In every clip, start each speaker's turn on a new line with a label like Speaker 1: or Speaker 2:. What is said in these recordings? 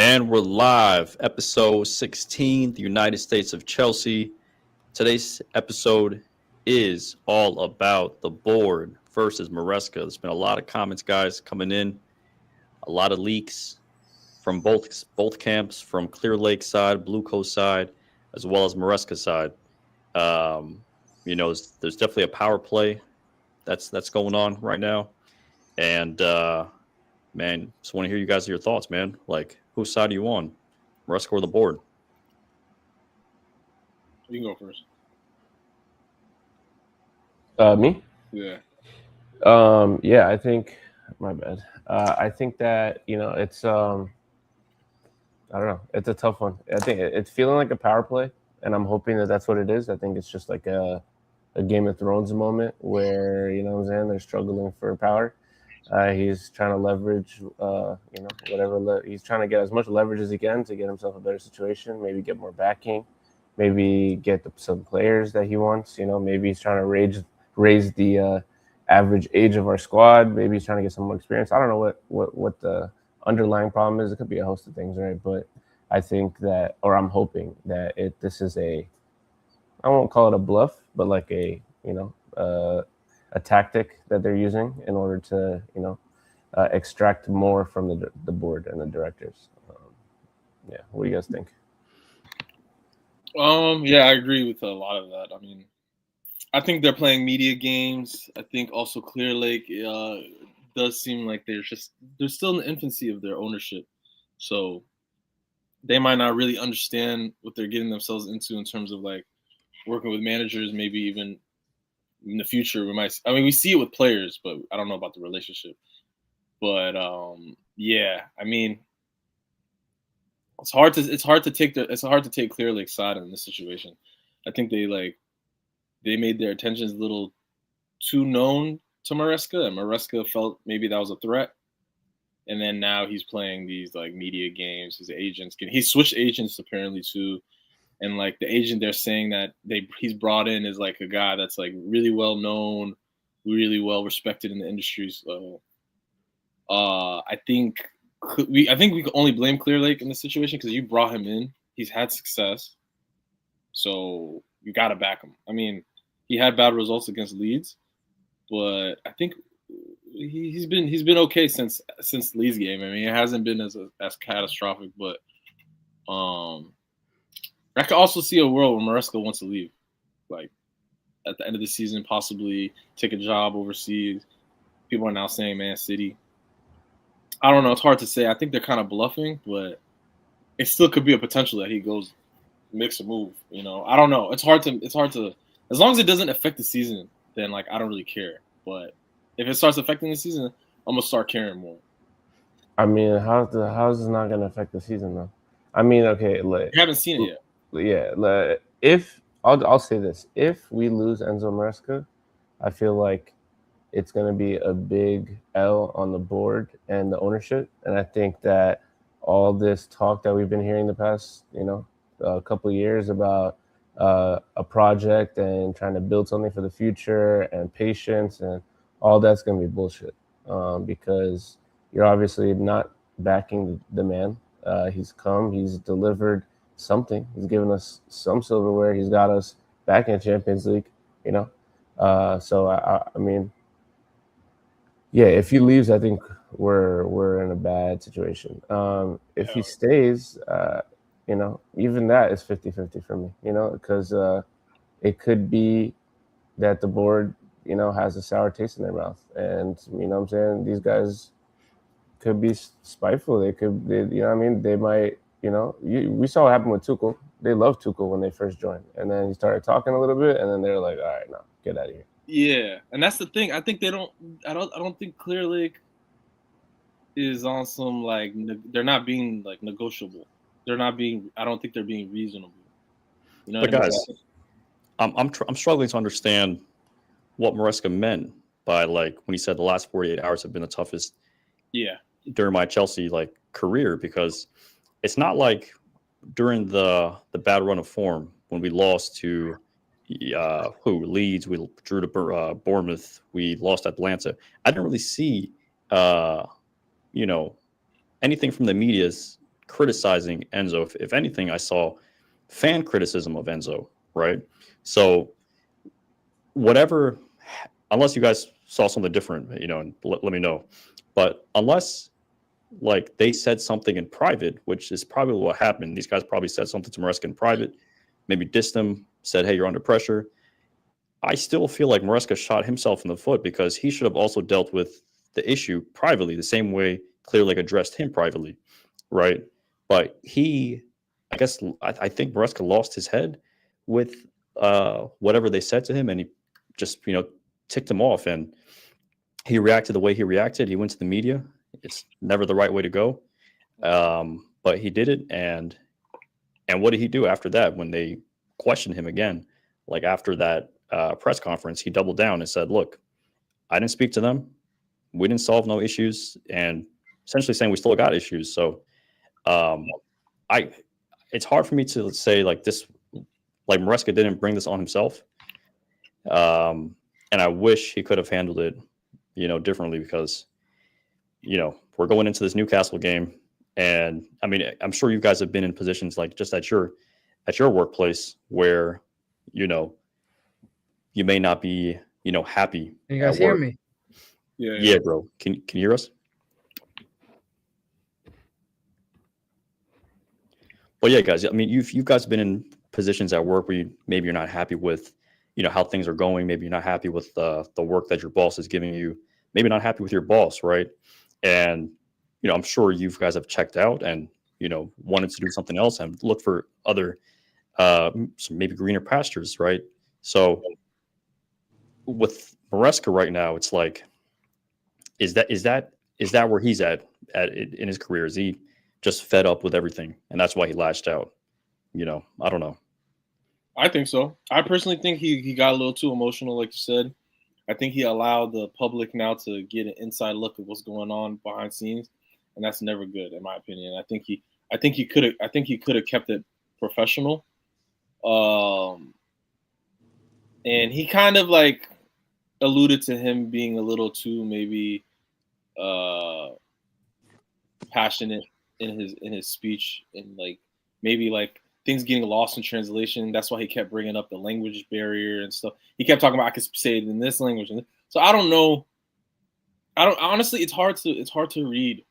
Speaker 1: And we're live, episode 16, the United States of Chelsea. Today's episode is all about the board versus Maresca. There's been a lot of comments, guys, coming in, a lot of leaks from both camps, from Clear Lake side, Blue Coast side, as well as Maresca side. There's definitely a power play that's going on right now, and man, just want to hear you guys your thoughts, man. Like, whose side are you on? Maresca or the board?
Speaker 2: You can go first.
Speaker 3: Me?
Speaker 2: Yeah.
Speaker 3: Yeah, I think my bad. I think that, it's I don't know. It's a tough one. I think it's feeling like a power play, and I'm hoping that that's what it is. I think it's just like a Game of Thrones moment where, they're struggling for power. He's trying to leverage, he's trying to get as much leverage as he can to get himself a better situation, maybe get more backing, maybe get some players that he wants. Maybe he's trying to raise the average age of our squad. Maybe he's trying to get some more experience. I don't know what the underlying problem is. It could be a host of things, right? But I think that, or I'm hoping that this is I won't call it a bluff, but like a tactic that they're using in order to, extract more from the board and the directors. What do you guys think?
Speaker 2: Yeah, I agree with a lot of that. I mean, I think they're playing media games. I think also Clear Lake does seem like they're still in the infancy of their ownership, so they might not really understand what they're getting themselves into in terms of like working with managers. Maybe even in the future, we see it with players, but I don't know about the relationship. But yeah, I mean, it's hard to take Clear Lake's side in this situation. I think they made their intentions a little too known to Maresca, and Maresca felt maybe that was a threat. And then now he's playing these like media games. His agents he switched agents apparently too. And like the agent they're saying that he's brought in is like a guy that's like really well known, really well respected in the industry. So I think we can only blame Clear Lake in this situation because you brought him in. He's had success, so you got to back him. I mean, he had bad results against Leeds, but I think he's been okay since Leeds game. I mean, it hasn't been as catastrophic, but I could also see a world where Maresca wants to leave, like at the end of the season, possibly take a job overseas. People are now saying Man City. I don't know. It's hard to say. I think they're kind of bluffing, but it still could be a potential that he makes a move. I don't know. It's hard to. As long as it doesn't affect the season, then like I don't really care. But if it starts affecting the season, I'm gonna start caring more.
Speaker 3: I mean, how's it not gonna affect the season though? I mean, okay,
Speaker 2: you haven't seen it yet.
Speaker 3: Yeah, if I'll say this, if we lose Enzo Maresca, I feel like it's going to be a big L on the board and the ownership. And I think that all this talk that we've been hearing the past, a couple of years about a project and trying to build something for the future and patience and all that's going to be bullshit because you're obviously not backing the man. He's come, he's delivered something. He's given us some silverware. He's got us back in Champions League, So I mean, yeah, if he leaves, I think we're in a bad situation. If he stays, even that is 50-50 for me, because it could be that the board, has a sour taste in their mouth. And, what I'm saying? These guys could be spiteful. They might, we saw what happened with Tuchel. They loved Tuchel when they first joined. And then he started talking a little bit, and then they're like, all right, no, get out of here.
Speaker 2: Yeah, and that's the thing. I think I don't think Clear Lake is on some like they're not being like negotiable. I don't think they're being reasonable.
Speaker 1: But guys, I'm struggling to understand what Maresca meant by like when he said the last 48 hours have been the toughest.
Speaker 2: Yeah.
Speaker 1: During my Chelsea like career, because it's not like during the bad run of form when we lost to Leeds, we drew to Bournemouth, we lost Atlanta. I didn't really see anything from the media's criticizing Enzo. If anything, I saw fan criticism of Enzo, right? So whatever, unless you guys saw something different, you know, and let me know. But unless like they said something in private, which is probably what happened. These guys probably said something to Maresca in private, maybe dissed him, said, "Hey, you're under pressure." I still feel like Maresca shot himself in the foot because he should have also dealt with the issue privately, the same way Clear Lake addressed him privately, right? But I guess, I think Maresca lost his head with whatever they said to him, and he just, ticked him off, and he reacted the way he reacted. He went to the media. It's never the right way to go, but he did it, and what did he do after that when they questioned him again? Like after that press conference, he doubled down and said, "Look, I didn't speak to them. We didn't solve no issues," and essentially saying we still got issues. So, I it's hard for me to say like this, like Maresca didn't bring this on himself, and I wish he could have handled it, differently because, we're going into this Newcastle game, and I mean, I'm sure you guys have been in positions like just at your workplace where, you may not be, happy.
Speaker 4: Can you guys hear me?
Speaker 1: Yeah, bro. Can you hear us? But yeah, guys. I mean, you guys been in positions at work where maybe you're not happy with, how things are going. Maybe you're not happy with the work that your boss is giving you. Maybe not happy with your boss, right? And I'm sure you guys have checked out and wanted to do something else and look for other, some maybe greener pastures, right? So with Maresca right now, it's like, is that where he's at in his career? Is he just fed up with everything, and that's why he lashed out? I don't know.
Speaker 2: I think so. I personally think he got a little too emotional, like you said. I think he allowed the public now to get an inside look of what's going on behind scenes, and that's never good, in my opinion. I think he could have kept it professional. And he kind of like alluded to him being a little too maybe passionate in his speech, and like maybe like things getting lost in translation. That's why he kept bringing up the language barrier and stuff. He kept talking about I could say it in this language, so I don't know. I don't honestly. It's hard to read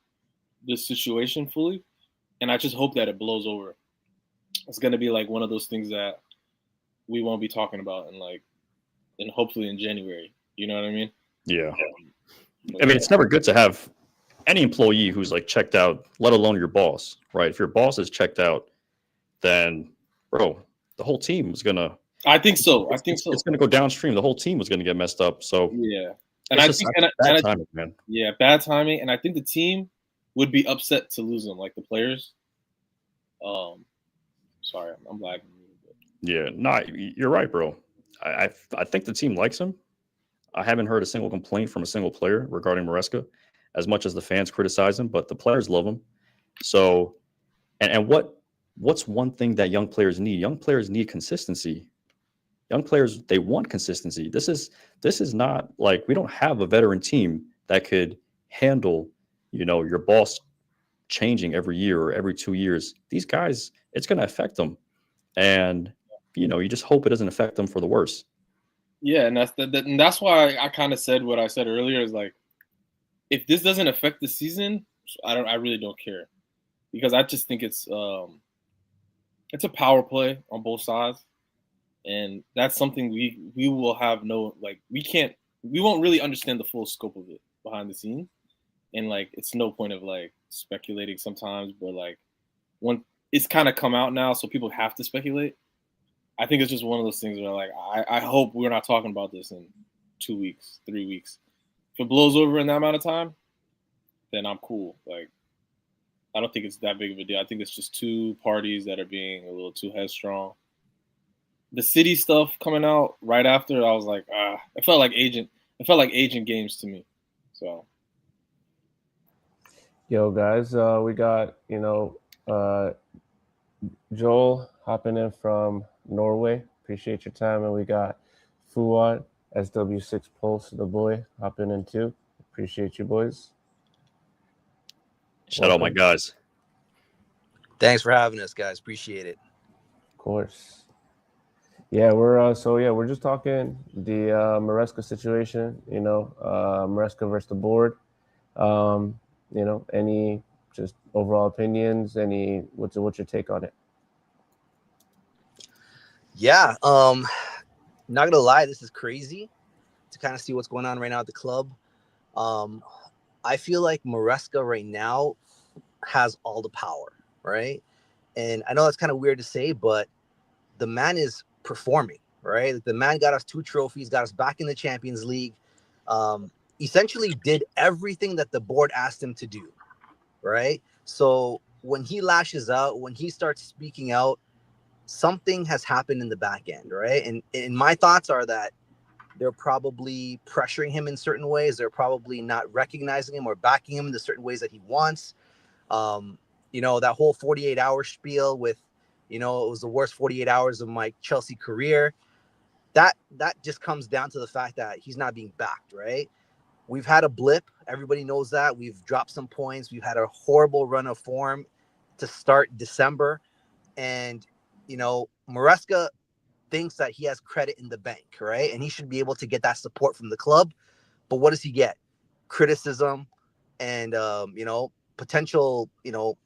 Speaker 2: this situation fully, and I just hope that it blows over. It's gonna be like one of those things that we won't be talking about and hopefully in January. You know what I mean?
Speaker 1: Yeah. I mean, it's never good to have any employee who's like checked out, let alone your boss, right? If your boss is checked out, then, bro, the whole team was gonna.
Speaker 2: I think so.
Speaker 1: It's gonna go downstream. The whole team was gonna get messed up. So
Speaker 2: yeah, and I think bad timing, man. Yeah, bad timing, and I think the team would be upset to lose him, like the players. Sorry, I'm lagging.
Speaker 1: Yeah, you're right, bro. I think the team likes him. I haven't heard a single complaint from a single player regarding Maresca, as much as the fans criticize him, but the players love him. So, and what's one thing that young players need? Young players need consistency. Young players, they want consistency. This is not like we don't have a veteran team that could handle, your boss changing every year or every 2 years. These guys, it's going to affect them, and you just hope it doesn't affect them for the worse.
Speaker 2: Yeah, and that's why I kind of said what I said earlier is like, if this doesn't affect the season, I really don't care, because I just think it's a power play on both sides, and that's something we will have we won't really understand the full scope of it behind the scenes, and like it's no point of like speculating sometimes, but like when it's kind of come out now, so people have to speculate. I think it's just one of those things where like I hope we're not talking about this in 2 weeks, 3 weeks. If it blows over in that amount of time, then I'm cool. Like I don't think it's that big of a deal. I think it's just two parties that are being a little too headstrong. The city stuff coming out right after, I was like, it felt like agent games to me. So
Speaker 3: Yo, guys, we got Joel hopping in from Norway. Appreciate your time. And we got Fuad, SW6 Pulse, the boy, hopping in too. Appreciate you, boys.
Speaker 1: Shout out my guys.
Speaker 4: Thanks for having us, guys. Appreciate it.
Speaker 3: Of course. Yeah, we're just talking the Maresca situation. Maresca versus the board. Any just overall opinions? What's your take on it?
Speaker 4: Yeah, not gonna lie, this is crazy to kind of see what's going on right now at the club. Um, I feel like Maresca right now has all the power, right? And I know that's kind of weird to say, but the man is performing, right? Like, the man got us 2 trophies, got us back in the Champions League. Essentially did everything that the board asked him to do, right? So when he lashes out, when he starts speaking out, something has happened in the back end, right? And my thoughts are that they're probably pressuring him in certain ways. They're probably not recognizing him or backing him in the certain ways that he wants. That whole 48-hour spiel with, it was the worst 48 hours of my Chelsea career. That just comes down to the fact that he's not being backed, right? We've had a blip. Everybody knows that. We've dropped some points. We've had a horrible run of form to start December. And, Maresca thinks that he has credit in the bank, right? And he should be able to get that support from the club. But what does he get? Criticism and, potential,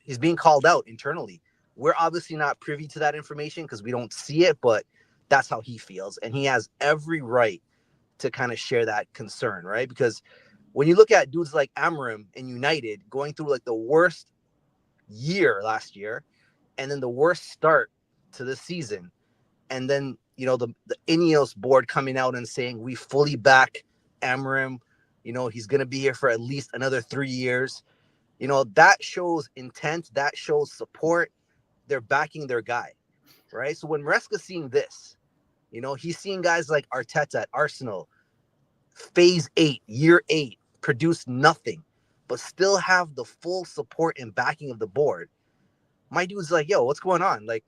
Speaker 4: he's being called out internally. We're obviously not privy to that information because we don't see it, but that's how he feels. And he has every right to kind of share that concern, right? Because when you look at dudes like Amarim and United going through like the worst year last year and then the worst start to the season, and then, the Ineos board coming out and saying we fully back Amarim, he's going to be here for at least another 3 years. That shows intent, that shows support. They're backing their guy, right? So when Maresca's seeing this, he's seeing guys like Arteta at Arsenal, phase 8, year 8, produce nothing, but still have the full support and backing of the board. My dude's like, yo, what's going on? Like,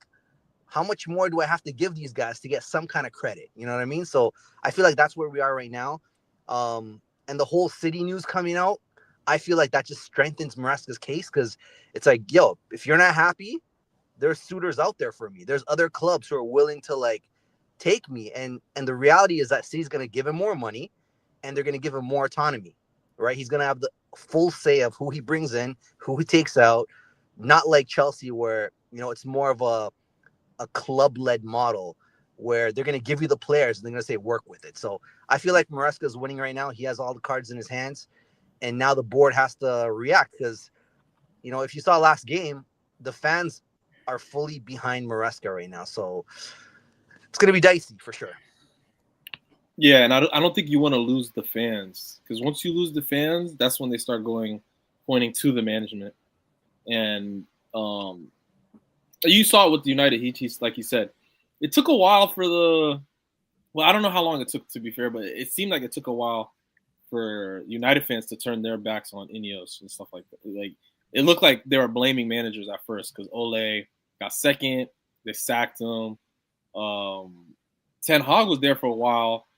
Speaker 4: how much more do I have to give these guys to get some kind of credit? You know what I mean? So I feel like that's where we are right now. And the whole City news coming out, I feel like that just strengthens Maresca's case because it's like, yo, if you're not happy, there's suitors out there for me. There's other clubs who are willing to like take me. And the reality is that City's going to give him more money and they're going to give him more autonomy, right? He's going to have the full say of who he brings in, who he takes out, not like Chelsea where, it's more of a club-led model where they're going to give you the players and they're going to say work with it. So I feel like Maresca is winning right now. He has all the cards in his hands, and now the board has to react because, if you saw last game, the fans are fully behind Maresca right now. So it's going to be dicey for sure.
Speaker 2: Yeah, and I don't think you want to lose the fans because once you lose the fans, that's when they start pointing to the management. And you saw it with United. He's like you said, it took a while for I don't know how long it took to be fair, but it seemed like it took a while for United fans to turn their backs on Ineos and stuff like that. Like it looked like they were blaming managers at first because Ole got second, they sacked him. Ten Hag was there for a while.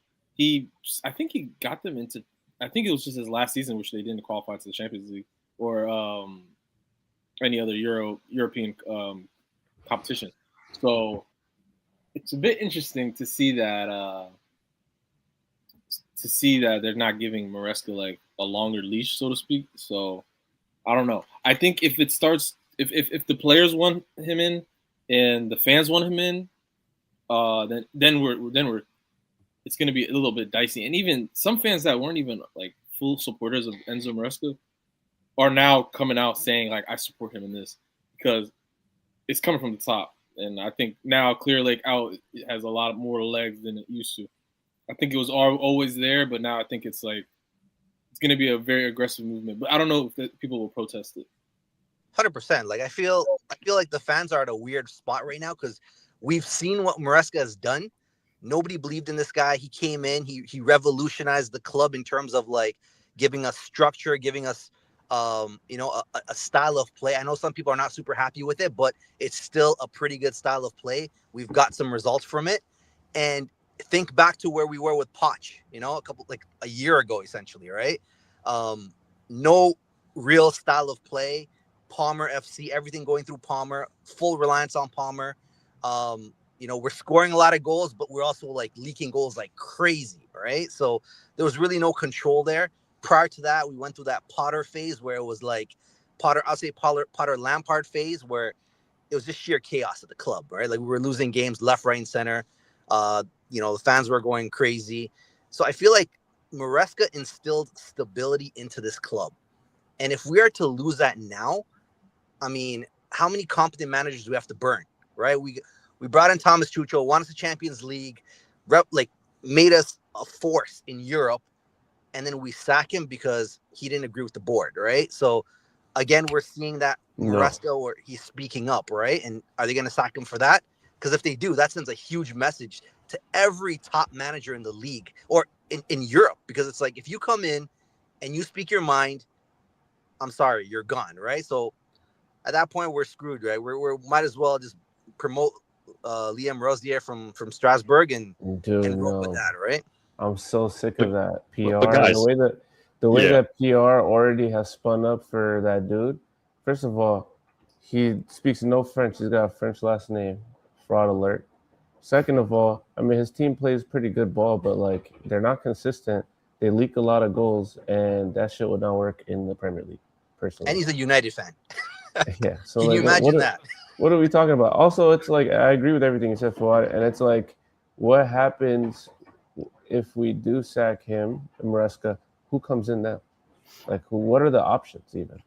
Speaker 2: I think he got them into. I think it was just his last season, which they didn't qualify to the Champions League or any other European competition. So it's a bit interesting to see that they're not giving Maresca like a longer leash, so to speak. So I don't know. I think if it starts, if the players want him in and the fans want him in, then we're it's going to be a little bit dicey. And even some fans that weren't even like full supporters of Enzo Maresca are now coming out saying like I support him in this because it's coming from the top. And I think now Clear Lake out has a lot more legs than it used to. I think it was always there, but now I think it's like it's going to be a very aggressive movement. But I don't know if people will protest it.
Speaker 4: 100%. Like I feel like the fans are at a weird spot right now because we've seen what Maresca has done. Nobody believed in this guy. He came in, he revolutionized the club in terms of like giving us structure, giving us a style of play. I know some people are not super happy with it, but it's still a pretty good style of play. We've got some results from it. And think back to where we were with Poch, a year ago, essentially, right? No real style of play. Palmer FC, everything going through Palmer, full reliance on Palmer. We're scoring a lot of goals, but we're also like leaking goals like crazy, right? So there was really no control there. Prior to that, we went through that Potter phase where it was like Potter Lampard phase where it was just sheer chaos at the club, right? Like we were losing games left, right, and center. The fans were going crazy. So I feel like Maresca instilled stability into this club. And if we are to lose that now, I mean, how many competent managers do we have to burn, right? We brought in Thomas Tuchel, won us the Champions League, made us a force in Europe, and then we sack him because he didn't agree with the board, right? So again, we're seeing that Maresca where he's speaking up, right? And are they going to sack him for that? Because if they do, that sends a huge message to every top manager in the league or in Europe, because it's like if you come in and you speak your mind, I'm sorry, you're gone, right? So at that point, we're screwed, right? We might as well just promote Liam Rosier from Strasbourg and go with that, right?
Speaker 3: I'm so sick of that PR.
Speaker 1: But guys,
Speaker 3: the way that PR already has spun up for that dude. First of all, he speaks no French. He's got a French last name. Fraud alert. Second of all, I mean, his team plays pretty good ball, but like they're not consistent. They leak a lot of goals, and that shit would not work in the Premier League, personally.
Speaker 4: And he's a United fan.
Speaker 3: Yeah. So
Speaker 4: can you imagine that?
Speaker 3: What are we talking about? Also, it's like I agree with everything you said, Fouad, and it's like, what happens if we do sack him, Maresca? Who comes in now? Like, what are the options even?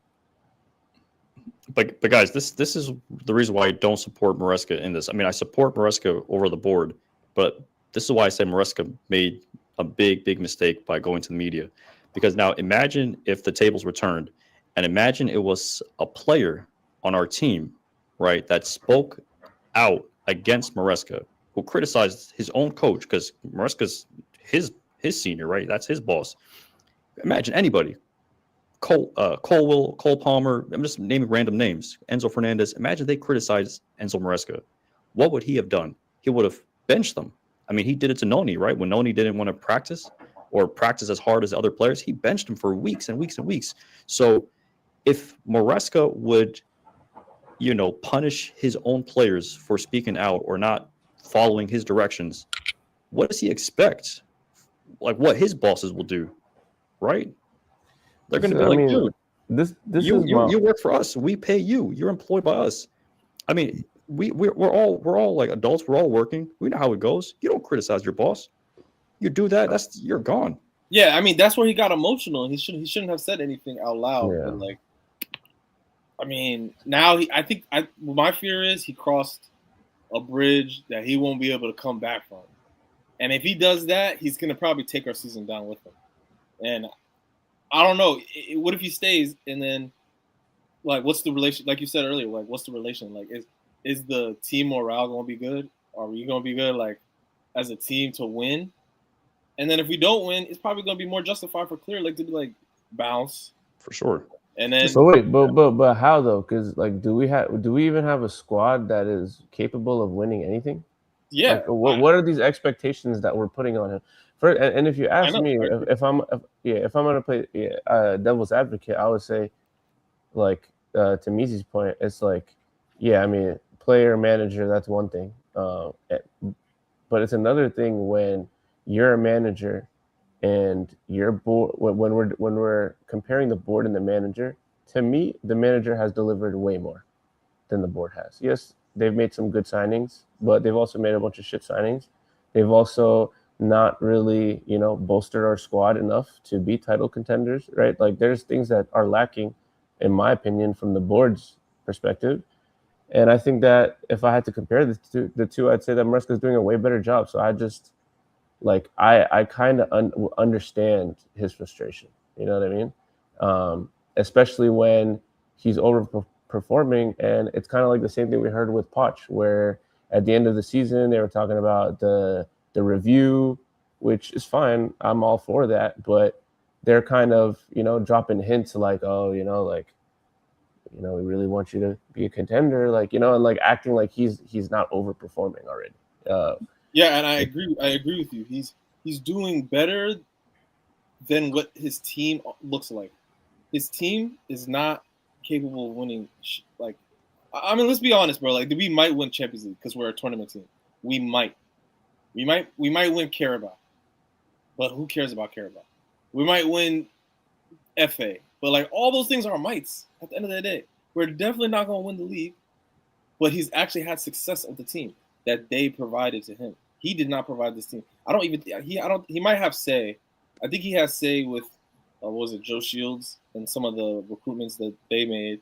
Speaker 1: But guys, this is the reason why I don't support Maresca in this. I mean, I support Maresca over the board, but this is why I say Maresca made a big mistake by going to the media. Because now imagine if the tables were turned, and imagine it was a player on our team, right, that spoke out against Maresca, who criticized his own coach, because Maresca's his senior, right? That's his boss. Imagine anybody. Cole Palmer, I'm just naming random names. Enzo Fernandez. Imagine they criticized Enzo Maresca. What would he have done? He would have benched them. I mean, he did it to Noni, right? When Noni didn't want to practice or practice as hard as other players, he benched him for weeks and weeks and weeks. So if Maresca would, punish his own players for speaking out or not following his directions, what does he expect? Like what his bosses will do, right? They're going to be like, dude, you work for us. We pay you. You're employed by us. I mean, we're all like adults. We're all working. We know how it goes. You don't criticize your boss. You do that, you're gone.
Speaker 2: Yeah, I mean that's where he got emotional. He shouldn't have said anything out loud.
Speaker 3: Yeah.
Speaker 2: But like, I mean, now my fear is he crossed a bridge that he won't be able to come back from. And if he does that, he's gonna probably take our season down with him. And I don't know. What if he stays and then, like, what's the relation? Like you said earlier, like, what's the relation? Like, is the team morale going to be good? Are we going to be good, like, as a team to win? And then if we don't win, it's probably going to be more justified for Clear Lake to be like bounce
Speaker 1: for sure.
Speaker 2: And then,
Speaker 3: so wait, but how though? Because like, do we even have a squad that is capable of winning anything?
Speaker 2: Yeah.
Speaker 3: Like, what are these expectations that we're putting on him? And if you ask me, if I'm gonna play devil's advocate, I would say, like, to Mizi's point, it's like, yeah, I mean, player manager, that's one thing, but it's another thing when you're a manager and your board. When we're comparing the board and the manager, to me, the manager has delivered way more than the board has. Yes, they've made some good signings, but they've also made a bunch of shit signings. They've also not really, bolstered our squad enough to be title contenders, right? Like there's things that are lacking, in my opinion, from the board's perspective. And I think that if I had to compare the two, I'd say that Maresca's doing a way better job. So I just, like, I kind of understand his frustration. You know what I mean? Especially when he's overperforming. And it's kind of like the same thing we heard with Poch, where at the end of the season, they were talking about the review, which is fine. I'm all for that. But they're kind of, dropping hints like, oh, we really want you to be a contender, like, and like acting like he's not overperforming already.
Speaker 2: Yeah, and I agree with you. He's doing better than what his team looks like. His team is not capable of winning. Like, I mean, let's be honest, bro. Like, we might win Champions League because we're a tournament team. We might win Carabao, but who cares about Carabao? We might win FA, but like all those things are mights. At the end of the day, we're definitely not going to win the league. But he's actually had success with the team that they provided to him. He did not provide this team. He might have say. I think he has say with what was it, Joe Shields and some of the recruitments that they made.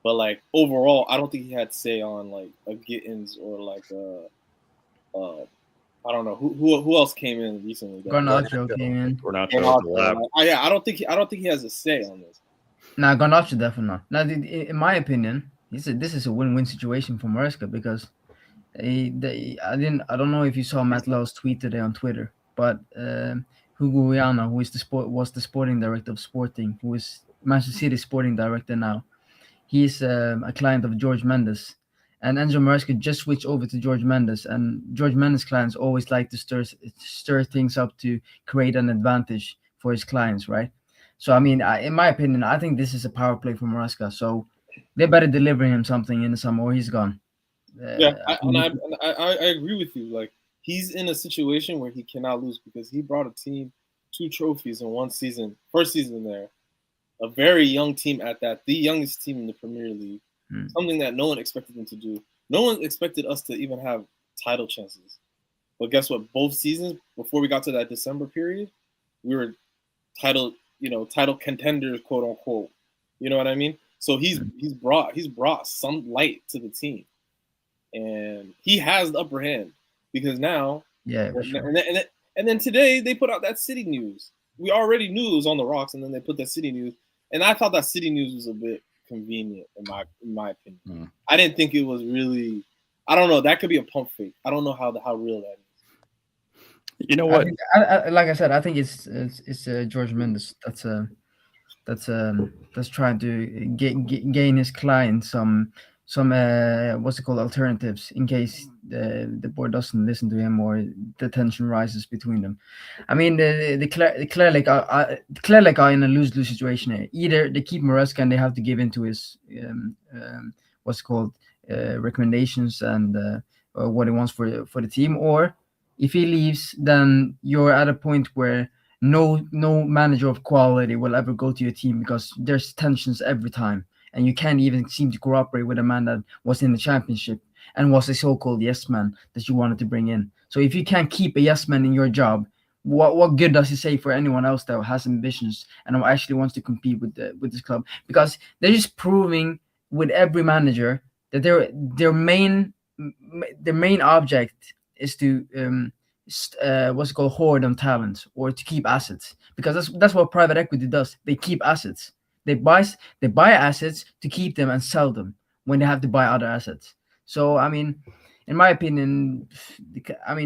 Speaker 2: But like overall, I don't think he had say on like a Gittins or like I don't know who else came in recently.
Speaker 5: Garnacho came in.
Speaker 2: Yeah, I don't think he has a say on this.
Speaker 5: Nah, Garnacho definitely not. Now, in my opinion, this is a win-win situation for Maresca because I don't know if you saw Matt Lowe's tweet today on Twitter, but Hugo Viana, who is was the sporting director of Sporting, who is Manchester City sporting director now, he's a client of George Mendes, and Enzo Maresca just switched over to George Mendes, and George Mendes clients always like to stir things up to create an advantage for his clients, right? So I mean, in my opinion, I think this is a power play for Maresca. So they better deliver him something in the summer, or he's gone.
Speaker 2: I agree with you. Like he's in a situation where he cannot lose because he brought a team 2 trophies in one season, first season there, a very young team at that, the youngest team in the Premier League, something that no one expected them to do. No one expected us to even have title chances. But guess what? Both seasons before we got to that December period, we were title contenders, quote unquote. You know what I mean? So he's brought some light to the team. And he has the upper hand because now, and then today they put out that City news. We already knew it was on the rocks, and then they put that City news, and I thought that City news was a bit convenient in my opinion. I didn't think it was really. I don't know. That could be a pump fake. I don't know how real that is.
Speaker 1: You know what?
Speaker 5: Like I said, I think it's George Mendes that's trying to gain his client some what's it called, alternatives in case the board doesn't listen to him or the tension rises between them. I mean, the Clare Lake are in a lose-lose situation here. Either they keep Maresca and they have to give in to his what's it called, recommendations and what he wants for the team, or if he leaves, then you're at a point where no manager of quality will ever go to your team because there's tensions every time. And you can't even seem to cooperate with a man that was in the championship and was a so-called yes man that you wanted to bring in. So if you can't keep a yes man in your job, what good does it say for anyone else that has ambitions and actually wants to compete with this club? Because they're just proving with every manager that their main object is to what's it called, hoard on talents or to keep assets, because that's what private equity does. They keep assets. They buy assets to keep them and sell them when they have to buy other assets. So I mean, in my opinion,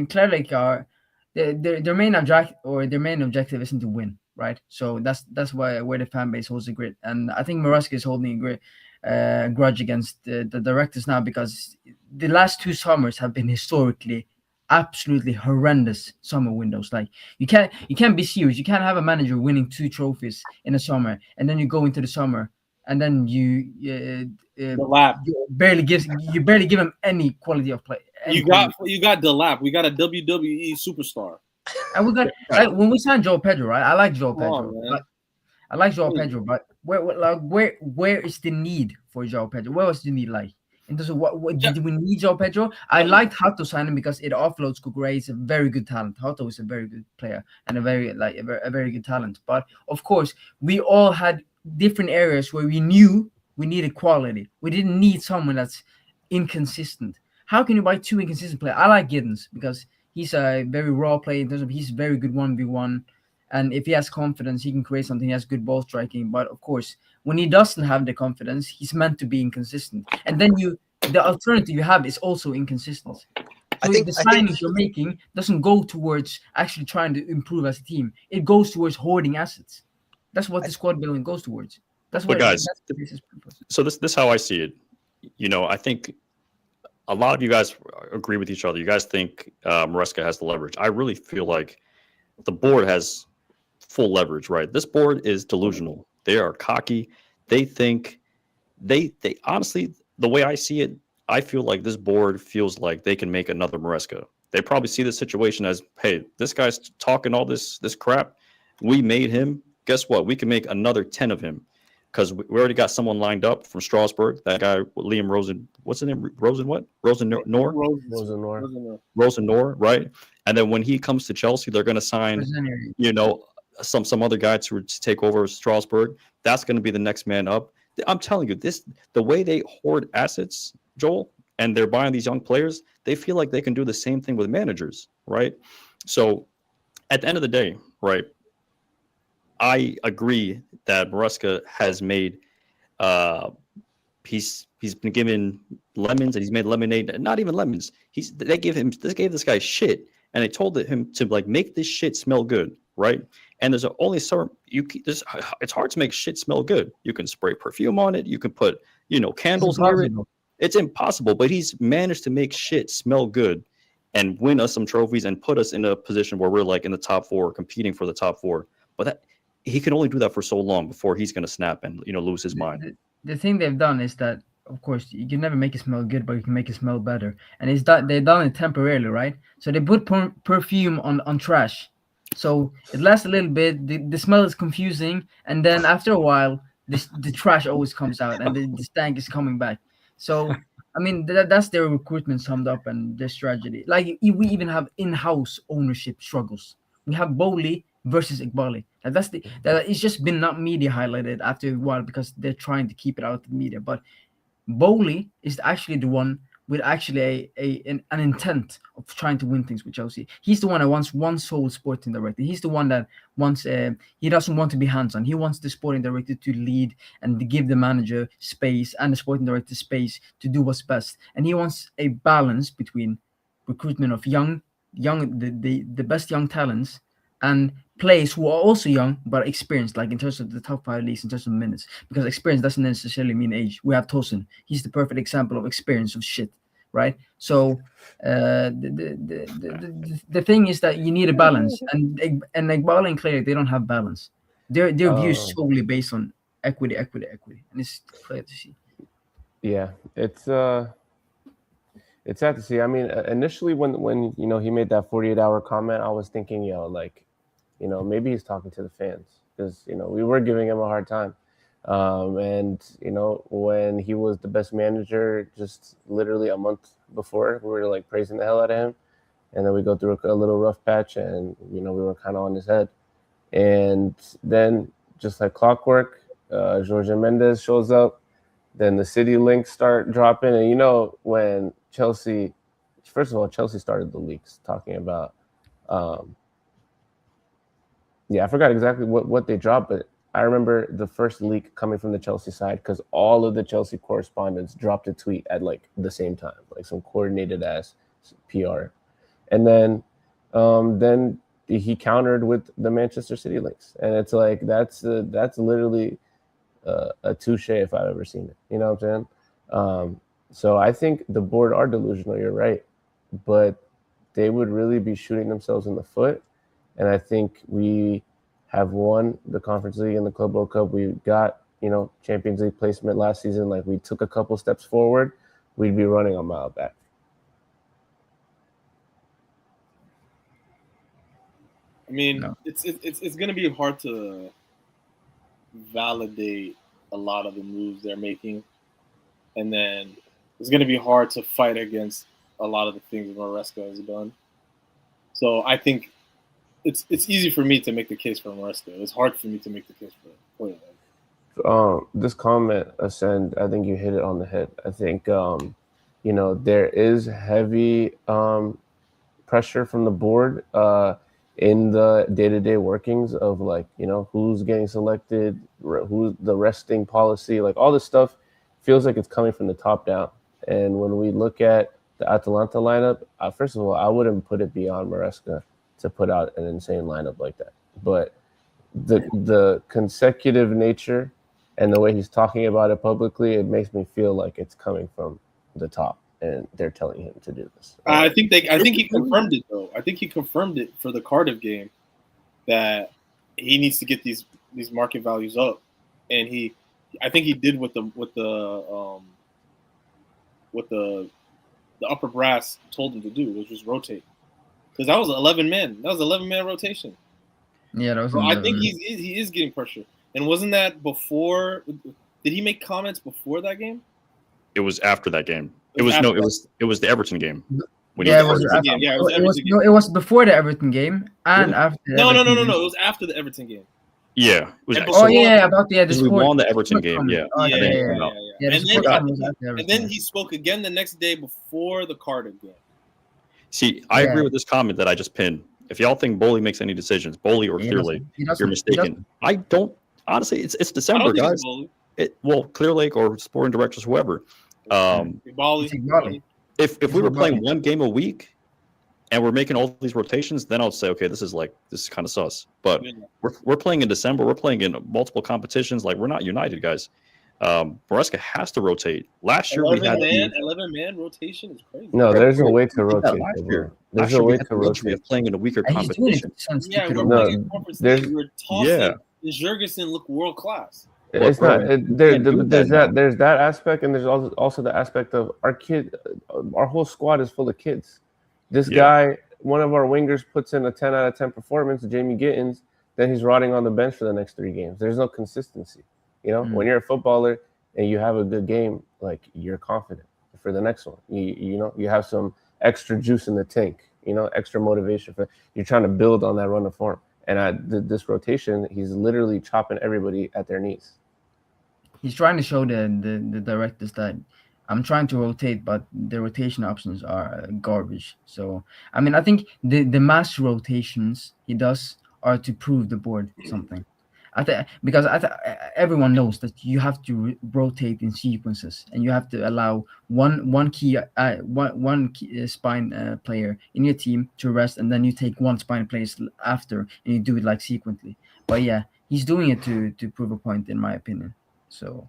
Speaker 5: Clare Lake are their main objective isn't to win, right? So that's why where the fan base holds a grit, and I think Maresca is holding a grudge against the directors now because the last 2 summers have been historically absolutely horrendous summer windows. Like you can't be serious. You can't have a manager winning 2 trophies in a summer and then you go into the summer and then you barely give him any quality of play.
Speaker 2: You got Delap. We got a WWE superstar.
Speaker 5: And we got when we signed João Pedro, right? I like João Pedro. I like João Pedro, but where is the need for João Pedro? Where was the need like? In terms of what did we need João Pedro? I liked Hato signing because it offloads Kukurea. He's a very good talent. Hato is a very good player and a very good talent. But of course, we all had different areas where we knew we needed quality. We didn't need someone that's inconsistent. How can you buy 2 inconsistent players? I like Giddens because he's a very raw player in terms of he's very good 1v1. And if he has confidence, he can create something. He has good ball striking. But of course, when he doesn't have the confidence, he's meant to be inconsistent. And then the alternative you have is also inconsistent. So the signings you're making doesn't go towards actually trying to improve as a team. It goes towards hoarding assets. That's what the squad building goes towards. That's what
Speaker 1: guys. So this is how I see it. You know, I think a lot of you guys agree with each other. You guys think Maresca has the leverage. I really feel like the board has full leverage, right? This board is delusional. They are cocky. They think they honestly, the way I see it, I feel like this board feels like they can make another Maresca. They probably see the situation as, hey, this guy's talking all this crap. We made him. Guess what? We can make another 10 of him because we already got someone lined up from Strasbourg. That guy, Liam Rosen, what's his name? Rosen what? Rosen Nor? Rosen Nor, right? And then when he comes to Chelsea, they're going to sign, you know, some other guy to take over Strasbourg. That's going to be the next man up. I'm telling you, the way they hoard assets, Joel, and they're buying these young players, they feel like they can do the same thing with managers, right? So at the end of the day, right, I agree that Maresca has made he's been given lemons and he's made lemonade, not even lemons. They gave this guy shit and they told him to like make this shit smell good, right? And there's only some it's hard to make shit smell good. You can spray perfume on it, you can put, candles near it. It's impossible, but he's managed to make shit smell good and win us some trophies and put us in a position where we're like in the top 4, competing for the top 4. But that he can only do that for so long before he's going to snap and lose his mind.
Speaker 5: The thing they've done is that, of course, you can never make it smell good, but you can make it smell better. And they've done it temporarily, right? So they put perfume on trash, so it lasts a little bit. The smell is confusing, and then after a while, the trash always comes out, and the stank is coming back. So I mean, that's their recruitment summed up and their strategy. Like we even have in-house ownership struggles. We have Bowley versus Iqbali. And that it's just been not media highlighted after a while because they're trying to keep it out of the media. But Bowley is actually the one with actually an intent of trying to win things with Chelsea. He's the one that wants one sole sporting director. He's the one that wants he doesn't want to be hands-on. He wants the sporting director to lead and to give the manager space and the sporting director space to do what's best. And he wants a balance between recruitment of the best young talents and players who are also young but experienced, like in terms of the top 5 leagues, in terms of minutes, because experience doesn't necessarily mean age. We have Tosin; he's the perfect example of experience of shit, right? So the thing is that you need a balance, and Iqbal and Clay, they don't have balance. Their view is solely based on equity, and it's clear to see.
Speaker 3: Yeah, it's sad to see. I mean, initially when he made that 48-hour comment, I was thinking, maybe he's talking to the fans because, we were giving him a hard time. And, when he was the best manager just literally a month before, we were like praising the hell out of him. And then we go through a little rough patch and, we were kind of on his head. And then just like clockwork, Jorge Mendes shows up. Then the city links start dropping. And, when Chelsea started the leaks talking about, I forgot exactly what they dropped, but I remember the first leak coming from the Chelsea side because all of the Chelsea correspondents dropped a tweet at like the same time, like some coordinated ass PR. And then he countered with the Manchester City links. And it's like, that's literally a touche if I've ever seen it. You know what I'm saying? So I think the board are delusional. You're right. But they would really be shooting themselves in the foot. And I think we have won the Conference League and the Club World Cup. We got, Champions League placement last season. Like we took a couple steps forward, we'd be running a mile back.
Speaker 2: I mean, it's going to be hard to validate a lot of the moves they're making. And then it's going to be hard to fight against a lot of the things Maresca has done. So I think it's easy for me to make the case for Maresca. It's hard for me to make the case for Hoyland.
Speaker 3: This comment, Ascend, I think you hit it on the head. I think, there is heavy pressure from the board in the day-to-day workings of who's getting selected, who's the resting policy, like all this stuff feels like it's coming from the top down. And when we look at the Atalanta lineup, first of all, I wouldn't put it beyond Maresca to put out an insane lineup like that. But the consecutive nature and the way he's talking about it publicly, it makes me feel like it's coming from the top and they're telling him to do this.
Speaker 2: I think he confirmed it though. I think he confirmed it for the Cardiff game that he needs to get these market values up. And he I think he did what the upper brass told him to do, which was rotate. Because that was 11 men. That was 11-man rotation.
Speaker 5: Yeah, that was
Speaker 2: So I
Speaker 5: another.
Speaker 2: think he is getting pressure. And wasn't that before? Did he make comments before that game?
Speaker 1: It was after that game.
Speaker 2: It was after
Speaker 1: It was the Everton game. When he
Speaker 5: Yeah, it
Speaker 1: was
Speaker 5: was.
Speaker 2: Everton game. Yeah, it was
Speaker 5: It was.
Speaker 2: Everton
Speaker 5: No,
Speaker 2: game.
Speaker 5: it was before the Everton game and
Speaker 1: Really?
Speaker 5: after. The
Speaker 2: No.
Speaker 5: Everton game.
Speaker 2: It was after the Everton game.
Speaker 1: Yeah. It was
Speaker 2: And
Speaker 5: Oh
Speaker 2: before-
Speaker 5: yeah, about the
Speaker 1: because we
Speaker 5: sport.
Speaker 1: won the Everton
Speaker 5: sport
Speaker 1: game.
Speaker 5: comment.
Speaker 1: Yeah.
Speaker 5: Oh,
Speaker 2: Yeah,
Speaker 1: and then
Speaker 5: yeah,
Speaker 1: he
Speaker 5: yeah,
Speaker 1: came out.
Speaker 5: Yeah, the
Speaker 2: And
Speaker 5: sport
Speaker 2: then-
Speaker 5: comment was after the
Speaker 2: And
Speaker 5: Everton
Speaker 2: then he spoke again the next day before the Cardiff game.
Speaker 1: See, I
Speaker 5: Yeah.
Speaker 1: agree with this comment that I just pinned. If y'all think Bowley makes any decisions, Bowley or
Speaker 5: He
Speaker 1: Clear
Speaker 5: doesn't-
Speaker 1: Lake,
Speaker 5: he doesn't-
Speaker 1: you're
Speaker 5: he
Speaker 1: mistaken. I don't. Honestly, it's
Speaker 2: I don't
Speaker 1: December,
Speaker 2: think
Speaker 1: guys.
Speaker 2: it's Bowley.
Speaker 1: Well, Clear Lake or sporting directors, whoever.
Speaker 2: Bowley.
Speaker 5: It's Bowley.
Speaker 1: If we were playing
Speaker 5: Bowley.
Speaker 1: one game a week and we're making all these rotations, then I'll say, okay, this is kind of sus. But
Speaker 2: Yeah.
Speaker 1: we're playing in December. We're playing in multiple competitions. Like, we're not united, guys. Maresca has to rotate. Last year we had
Speaker 2: 11-man rotation is crazy.
Speaker 3: No, there's a way to
Speaker 1: we did that
Speaker 3: rotate.
Speaker 1: last
Speaker 3: bro.
Speaker 1: year.
Speaker 3: There's
Speaker 1: Last
Speaker 3: a
Speaker 1: year we
Speaker 3: way
Speaker 1: had
Speaker 3: to
Speaker 1: the luxury
Speaker 3: rotate.
Speaker 1: of playing in a weaker
Speaker 5: And he's doing it
Speaker 1: competition.
Speaker 5: to sound
Speaker 2: Yeah,
Speaker 5: stupid.
Speaker 2: we're
Speaker 3: No,
Speaker 2: playing in conference
Speaker 3: there's-
Speaker 2: league. We're tossing.
Speaker 1: Yeah.
Speaker 2: And Jurgensen look world class.
Speaker 3: It's
Speaker 1: Bro,
Speaker 3: not. There,
Speaker 1: can't do
Speaker 3: there's
Speaker 1: that
Speaker 3: that. There's that aspect, and there's also the aspect of our whole squad is full of kids. This
Speaker 1: Yeah.
Speaker 3: guy, one of our wingers, puts in a 10 out of 10 performance. Jamie Gittins, then he's rotting on the bench for the next 3 games. There's no consistency. When you're a footballer and you have a good game, like, you're confident for the next one. You have some extra juice in the tank. Extra motivation you're trying to build on that run of form. And this rotation, he's literally chopping everybody at their knees.
Speaker 5: He's trying to show the directors that I'm trying to rotate, but the rotation options are garbage. So I think the mass rotations he does are to prove the board something. Because everyone knows that you have to rotate in sequences, and you have to allow one key spine player in your team to rest, and then you take one spine player after, and you do it like sequentially. But yeah, he's doing it to prove a point, in my opinion. So,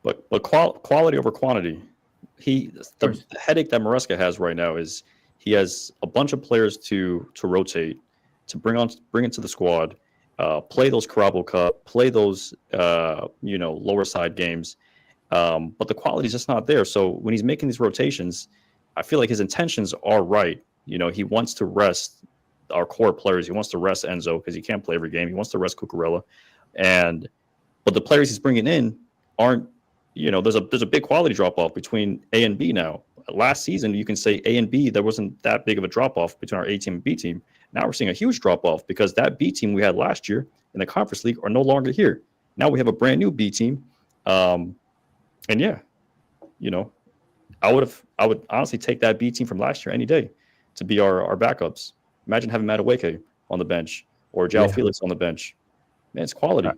Speaker 1: But quality over quantity. The headache that Maresca has right now is he has a bunch of players to rotate, to bring into the squad. Play those Carabao Cup, play those lower side games, but the quality is just not there. So when he's making these rotations, I feel like his intentions are right. He wants to rest our core players. He wants to rest Enzo because he can't play every game. He wants to rest Cucurella, but the players he's bringing in aren't. There's a big quality drop off between A and B now. Last season, you can say A and B, there wasn't that big of a drop off between our A team and B team. Now we're seeing a huge drop off because that B team we had last year in the Conference League are no longer here. Now we have a brand new B team, and yeah, I would honestly take that B team from last year any day to be our backups. Imagine having Madueke on the bench or João Felix on the bench. Man, it's quality.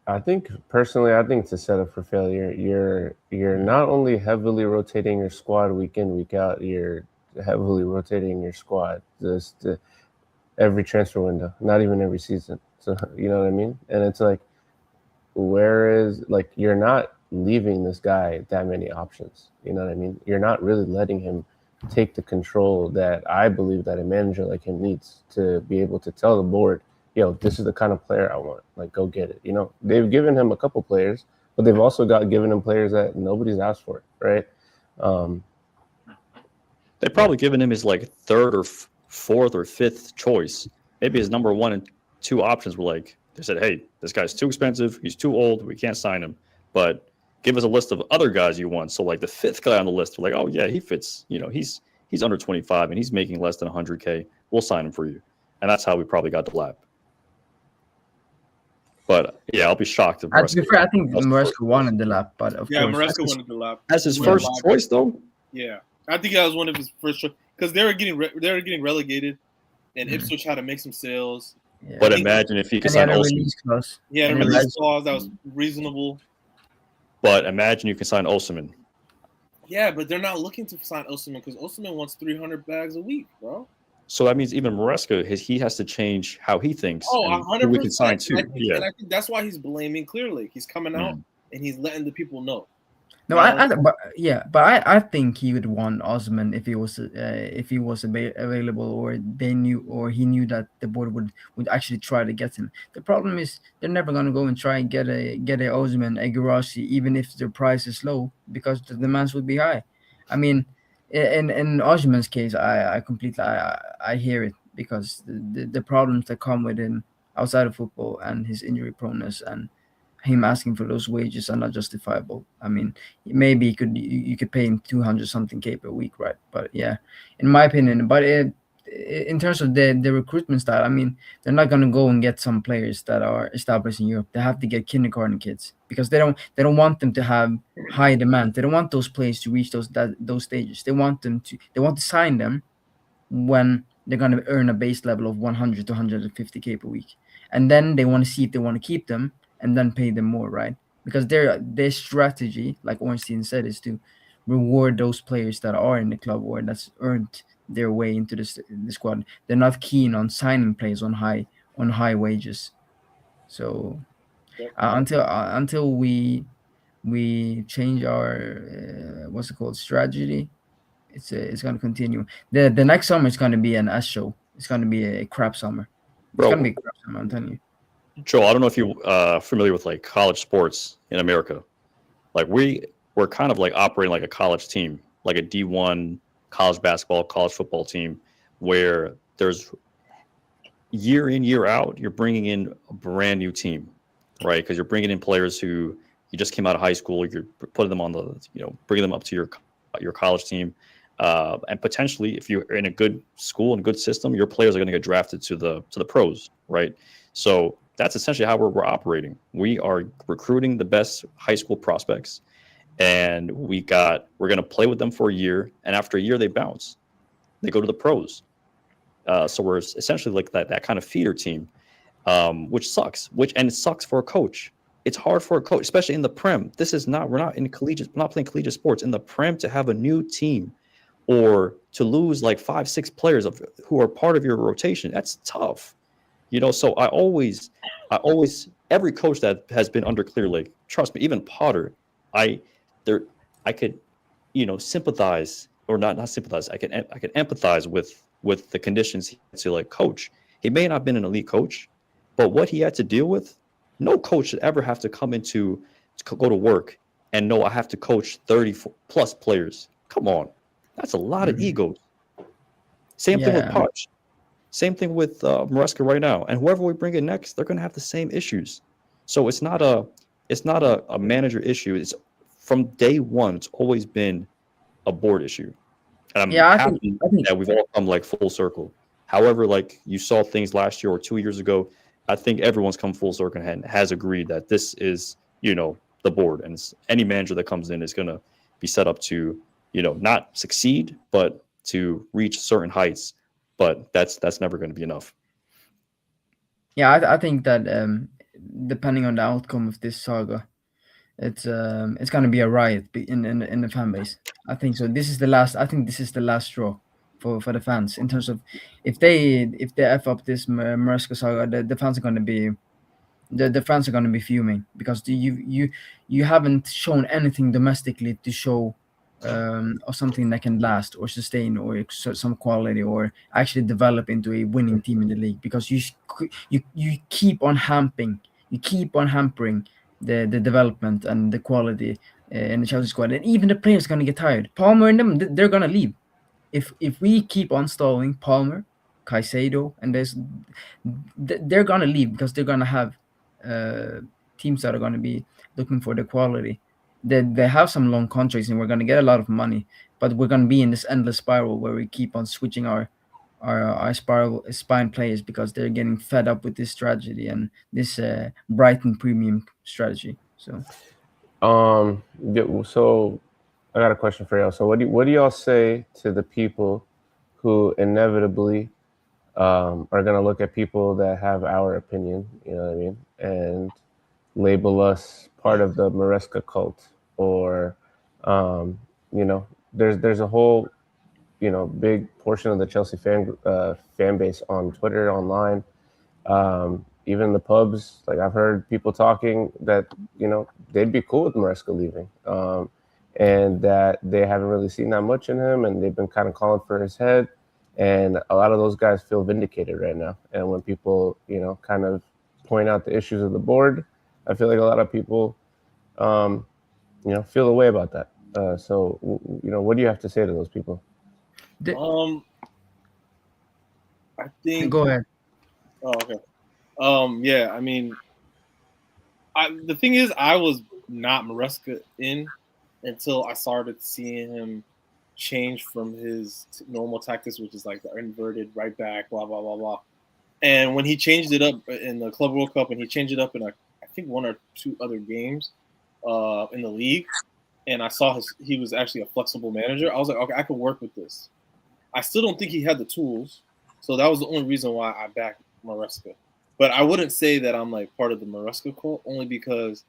Speaker 3: I think it's a setup for failure. You're not only heavily rotating your squad week in, week out, you're heavily rotating your squad just every transfer window, not even every season. So you know what I mean? And it's like, you're not leaving this guy that many options. You know what I mean? You're not really letting him take the control that I believe that a manager like him needs to be able to tell the board, this is the kind of player I want. Like, go get it. They've given him a couple players, but they've also given him players that nobody's asked for, right?
Speaker 1: They've probably given him his third or fourth or fifth choice. Maybe his number 1 and 2 options were they said, hey, this guy's too expensive. He's too old. We can't sign him. But give us a list of other guys you want. So the 5th guy on the list, we're oh yeah, he fits. He's under 25 and he's making less than 100K. We'll sign him for you. And that's how we probably got Delap. But yeah, I'll be shocked if
Speaker 5: to be fair, I think Maresca wanted the lap, but of course,
Speaker 2: Maresca wanted the lap.
Speaker 1: As his first choice, though.
Speaker 2: Yeah, I think that was one of his first choice because they were getting relegated, and Ipswich had to make some sales.
Speaker 5: Yeah.
Speaker 1: But imagine if he could sign Olsen.
Speaker 2: Yeah, a release clause that was reasonable.
Speaker 1: But imagine you can sign Olsen.
Speaker 2: Yeah, but they're not looking to sign Olsen because Olsen wants 300 bags a week, bro.
Speaker 1: So that means even Maresca, he has to change how he thinks.
Speaker 2: Oh, 100%.
Speaker 1: We can sign too.
Speaker 2: And I think that's why he's blaming Clear Lake. He's coming out and he's letting the people know.
Speaker 5: No, but yeah, but I think he would want Osman if he was available, or they knew, or he knew that the board would actually try to get him. The problem is they're never gonna go and try and get a Osman, a Garashi, even if their price is low, because the demands would be high. I mean, in Osman's case, I completely I hear it, because the problems that come with him outside of football, and his injury proneness, and him asking for those wages are not justifiable. I mean, maybe you could pay him 200 something K per week, right? But yeah, in my opinion, but in terms of the recruitment style, I mean, they're not gonna go and get some players that are established in Europe. They have to get kindergarten kids, because they don't want them to have high demand. They don't want those players to reach those stages. They want to sign them when they're going to earn a base level of 100 to 150K per week, and then they want to see if they want to keep them, and then pay them more, right? Because their strategy, like Ornstein said, is to reward those players that are in the club, or that's earned their way into the squad. They're not keen on signing players on high wages. So until we change our what's it called, strategy, it's gonna continue. The next summer is gonna be an ass show. It's gonna be a crap summer. It's gonna be
Speaker 1: Bro,
Speaker 5: a crap summer, I'm telling you.
Speaker 1: Joel, I don't know if you familiar with like college sports in America. Like we're kind of like operating like a college team, like a D1 college basketball, college football team, where there's year in, year out, you're bringing in a brand new team, right? Because you're bringing in players who you just came out of high school. You're putting them on the, bringing them up to your college team, and potentially, if you're in a good school and good system, your players are going to get drafted to the pros, right? So that's essentially how we're operating. We are recruiting the best high school prospects, and we're going to play with them for a year, and after a year they bounce, they go to the pros. So we're essentially like that kind of feeder team, which sucks. And it sucks for a coach. It's hard for a coach, especially in the Prem. We're not in collegiate, we're not playing collegiate sports. In the Prem, to have a new team or to lose like 5, 6 players who are part of your rotation, that's tough. So every coach that has been under Clear Lake, trust me, even Potter, I there I could sympathize, or not sympathize. I could empathize with the conditions he had to like coach. He may not have been an elite coach, but what he had to deal with, no coach should ever have to come to go to work and know I have to coach 30 plus players. Come on, that's a lot of
Speaker 5: Mhm.
Speaker 1: egos. Same thing with
Speaker 5: Yeah,
Speaker 1: Poch. Same thing with Maresca right now, and whoever we bring in next, they're going to have the same issues. So it's not a manager issue. It's from day one. It's always been a board issue, and I'm
Speaker 5: yeah. I think
Speaker 1: happy
Speaker 5: I think
Speaker 1: that we've all come like full circle. However, like you saw things last year or 2 years ago, I think everyone's come full circle and has agreed that this is the board, and any manager that comes in is going to be set up to not succeed, but to reach certain heights. But that's never going to be enough.
Speaker 5: yeah. I think that depending on the outcome of this saga, it's gonna be a riot in the fan base. I think so. This is the last. I think this is the last straw for the fans, in terms of if they f up this Maresca saga, the fans are gonna be the fans are going to be fuming, because you haven't shown anything domestically to show or something that can last or sustain, or some quality, or actually develop into a winning team in the league, because you keep on hampering the development and the quality in the Chelsea squad, and even the players going to get tired. Palmer and them, they're going to leave if we keep on stalling Palmer, Caicedo, and they're gonna leave, because they're gonna have uh, teams that are gonna be looking for the quality. They have some long contracts, and we're gonna get a lot of money, but we're gonna be in this endless spiral where we keep on switching our spiral spine players, because they're getting fed up with this strategy and this Brighton premium strategy. So
Speaker 3: So I got a question for y'all. So what do y'all say to the people who inevitably are gonna look at people that have our opinion, you know what I mean, and label us part of the Maresca cult, or um, there's a whole big portion of the Chelsea fan base on Twitter, online, even the pubs. Like I've heard people talking that they'd be cool with Maresca leaving, and that they haven't really seen that much in him, and they've been kind of calling for his head. And a lot of those guys feel vindicated right now. And when people, kind of point out the issues of the board, I feel like a lot of people, feel a way about that. So, what do you have to say to those people?
Speaker 2: I think.
Speaker 5: Go ahead.
Speaker 2: Oh, okay. Yeah. I mean, the thing is, I was not Maresca in until I started seeing him change from his normal tactics, which is like the inverted right back, blah blah blah blah. And when he changed it up in the Club World Cup, and he changed it up in I think one or two other games in the league, and I saw he was actually a flexible manager. I was like, okay, I can work with this. I still don't think he had the tools, so that was the only reason why I backed Maresca. But I wouldn't say that I'm like part of the Maresca cult, only because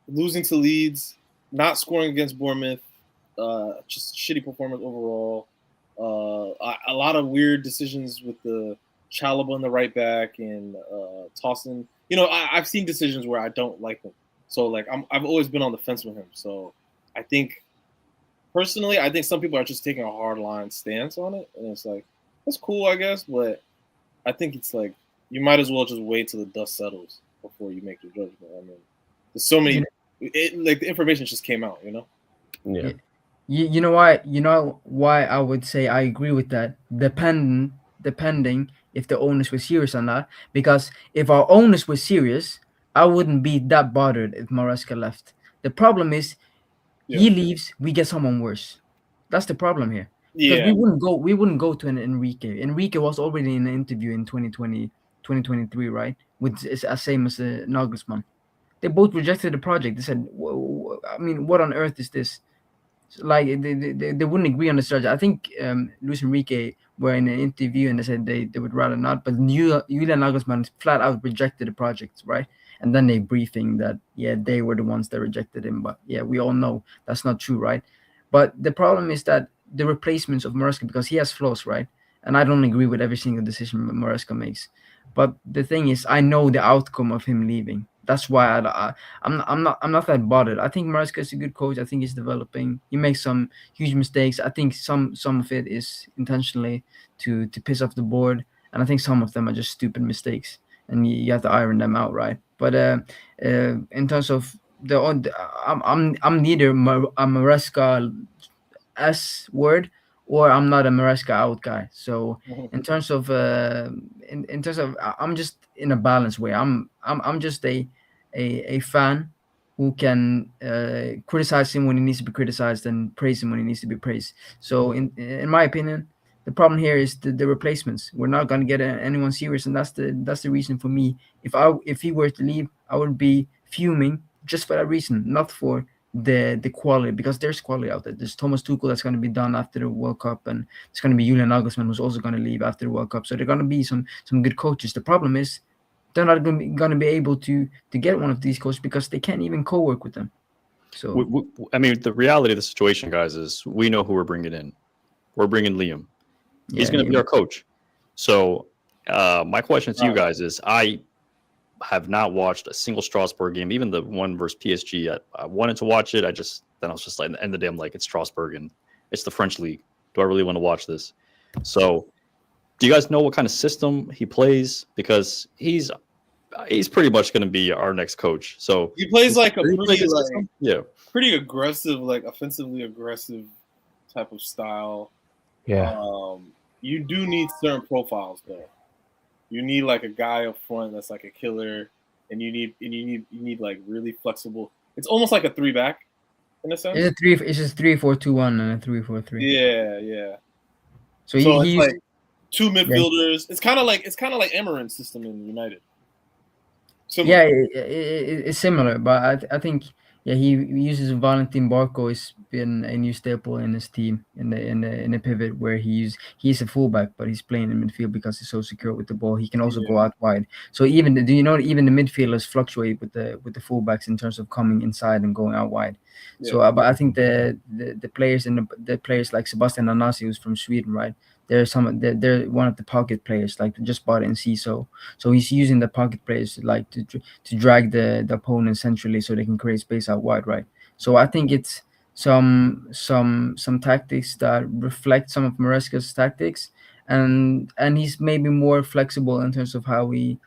Speaker 2: losing to Leeds, not scoring against Bournemouth, just shitty performance overall. A lot of weird decisions with the Chalobah in the right back and tossing. I've seen decisions where I don't like them. So like I've always been on the fence with him. So I think personally, I think some people are just taking a hard line stance on it, and it's like that's cool, I guess. But I think it's like you might as well just wait till the dust settles before you make your judgment. I mean, there's so many. Like the information just came out,
Speaker 3: Yeah.
Speaker 5: You know why I would say I agree with that. Depending if the owners were serious or not. Because if our owners were serious, I wouldn't be that bothered if Maresca left. The problem is he leaves, we get someone worse. That's the problem here. Because we wouldn't go to an Enrique. Enrique was already in an interview in 2023, right? With same as Nagelsmann. They both rejected the project. They said, I mean, what on earth is this? Like they wouldn't agree on the strategy. I think Luis Enrique were in an interview and they said they would rather not. But Julian Nagelsmann flat out rejected the project, right? And then they briefing that they were the ones that rejected him. But we all know that's not true, right? But the problem is that the replacements of Maresca, because he has flaws, right? And I don't agree with every single decision Maresca makes. But the thing is, I know the outcome of him leaving. That's why I'm not that bothered. I think Maresca is a good coach. I think he's developing. He makes some huge mistakes. I think some of it is intentionally to piss off the board, and I think some of them are just stupid mistakes, and you have to iron them out, right? But in terms of I'm neither a Maresca S word or I'm not a Maresca out guy. So in terms of I'm just in a balanced way. I'm just a fan who can criticize him when he needs to be criticized and praise him when he needs to be praised. So in my opinion, the problem here is the replacements. We're not going to get anyone serious, and that's the reason for me. If he were to leave, I would be fuming just for that reason, not for the quality, because there's quality out there. There's Thomas Tuchel that's going to be done after the World Cup, and it's going to be Julian Nagelsmann who's also going to leave after the World Cup. So they're going to be some good coaches. The problem is they're not going to be able to get one of these coaches because they can't even co-work with them. So
Speaker 1: I mean, the reality of the situation, guys, is we know who we're bringing in. We're bringing Liam. He's going to be our coach. So my question to you guys is, I have not watched a single Strasbourg game, even the one versus PSG. I wanted to watch it. Then I was just like, at the end of the day, I'm like, it's Strasbourg and it's the French league. Do I really want to watch this? So do you guys know what kind of system he plays? Because he's pretty much going to be our next coach. So
Speaker 2: he plays like a
Speaker 1: pretty
Speaker 2: aggressive, like offensively aggressive type of style.
Speaker 3: Yeah.
Speaker 2: You do need certain profiles though. You need like a guy up front that's like a killer, and you need like really flexible. It's almost like a 3-back in a sense.
Speaker 5: It's just 3-4-2-1 and a 3-4-3.
Speaker 2: Yeah.
Speaker 5: So
Speaker 2: he's like two midfielders. It's kind of like Amarin's system in United.
Speaker 5: Similar. Yeah, it's similar, but I think he uses Valentin Barco. Has been a new staple in his team in the pivot where he's a fullback, but he's playing in midfield because he's so secure with the ball. He can also go out wide. So even the midfielders fluctuate with the fullbacks in terms of coming inside and going out wide. Yeah. So, but I think the players and the players like Sebastian Anasi, who's from Sweden, right? They're one of the pocket players, like just bought in CISO. So he's using the pocket players like to drag the opponent centrally so they can create space out wide, right? So I think it's some tactics that reflect some of Maresca's tactics, and he's maybe more flexible in terms of how he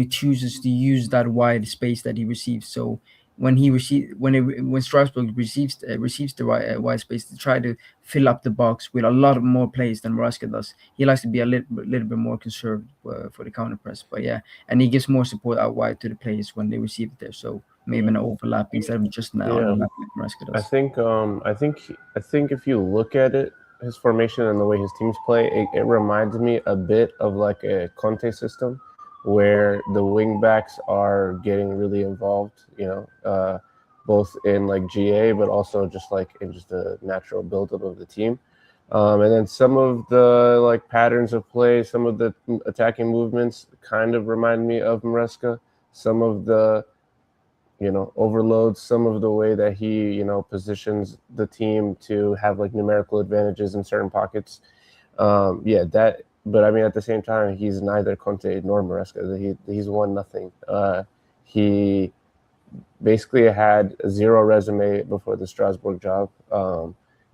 Speaker 5: chooses to use that wide space that he receives. So when Strasbourg receives the wide space, to try to fill up the box with a lot of more plays than Maresca does. He likes to be a little bit more conservative for the counter press, but yeah, and he gives more support out wide to the players when they receive it there. So maybe an overlap instead of just an
Speaker 3: Yeah.
Speaker 5: underlap like Maresca
Speaker 3: I
Speaker 5: does.
Speaker 3: think if you look at it, his formation and the way his teams play, it reminds me a bit of like a Conte system, where the wing backs are getting really involved. Both in like GA, but also just like in just the natural buildup of the team. And then some of the like patterns of play, some of the attacking movements kind of remind me of Maresca. Some of the overloads, some of the way that he positions the team to have like numerical advantages in certain pockets. That. But I mean, at the same time, he's neither Conte nor Maresca. He's won nothing. He basically had a zero resume before the Strasbourg job.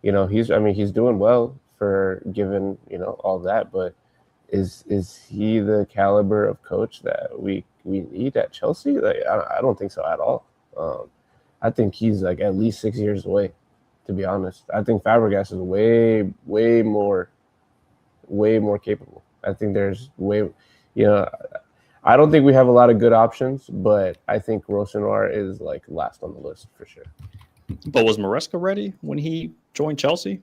Speaker 3: He's doing well for given all that, but is he the caliber of coach that we need at Chelsea? Like, I don't think so at all. I think he's like at least 6 years away, to be honest. I think Fabregas is way more capable. I think there's I don't think we have a lot of good options, but I think Rosenoir is like last on the list for sure.
Speaker 1: But was Maresca ready when he joined Chelsea?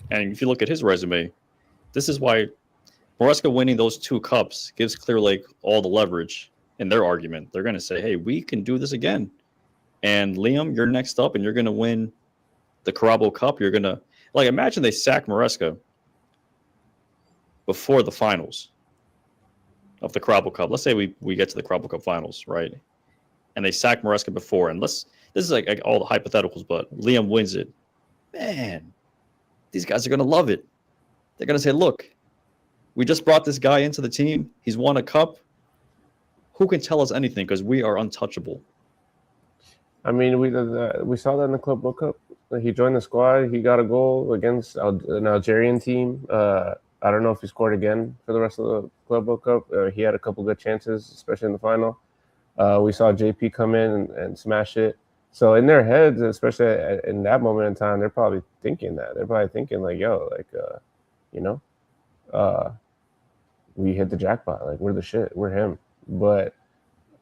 Speaker 1: And if you look at his resume, this is why Maresca winning those 2 cups gives Clear Lake all the leverage in their argument. They're going to say, hey, we can do this again. And Liam, you're next up and you're going to win the Carabao Cup. You're going to, like, imagine they sack Maresca before the finals of the Carabao Cup. Let's say we get to the Carabao Cup finals, right? And they sack Maresca before. And this is like all the hypotheticals, but Liam wins it. Man, these guys are going to love it. They're going to say, look, we just brought this guy into the team. He's won a cup. Who can tell us anything? Because we are untouchable.
Speaker 3: I mean, we saw that in the Club World Cup. He joined the squad. He got a goal against an Algerian team. I don't know if he scored again for the rest of the Club World Cup. He had a couple good chances, especially in the final. We saw JP come in and smash it. So in their heads, especially in that moment in time, they're probably thinking that. They're probably thinking like, yo, like, we hit the jackpot. Like, we're the shit. We're him. But,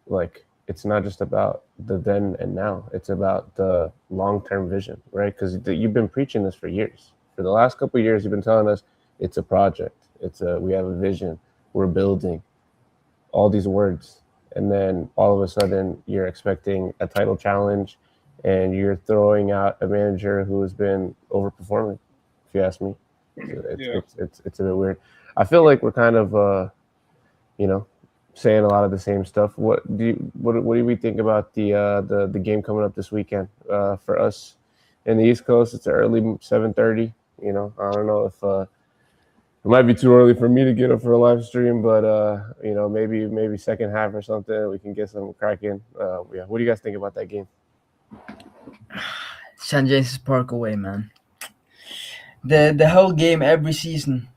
Speaker 3: like, it's not just about the then and now. It's about the long-term vision, right? Because you've been preaching this for years. For the last couple of years, you've been telling us it's a project. We have a vision. We're building. All these words. And then all of a sudden, you're expecting a title challenge, and you're throwing out a manager who has been overperforming, if you ask me. It's a bit weird. I feel like we're kind of, saying a lot of the same stuff. What do we think about the game coming up this weekend? For us in the East Coast, it's early 7:30. I don't know if it might be too early for me to get up for a live stream, but maybe second half or something we can get some cracking. What do you guys think about that game?
Speaker 5: St. James's Park away, man. The whole game every season.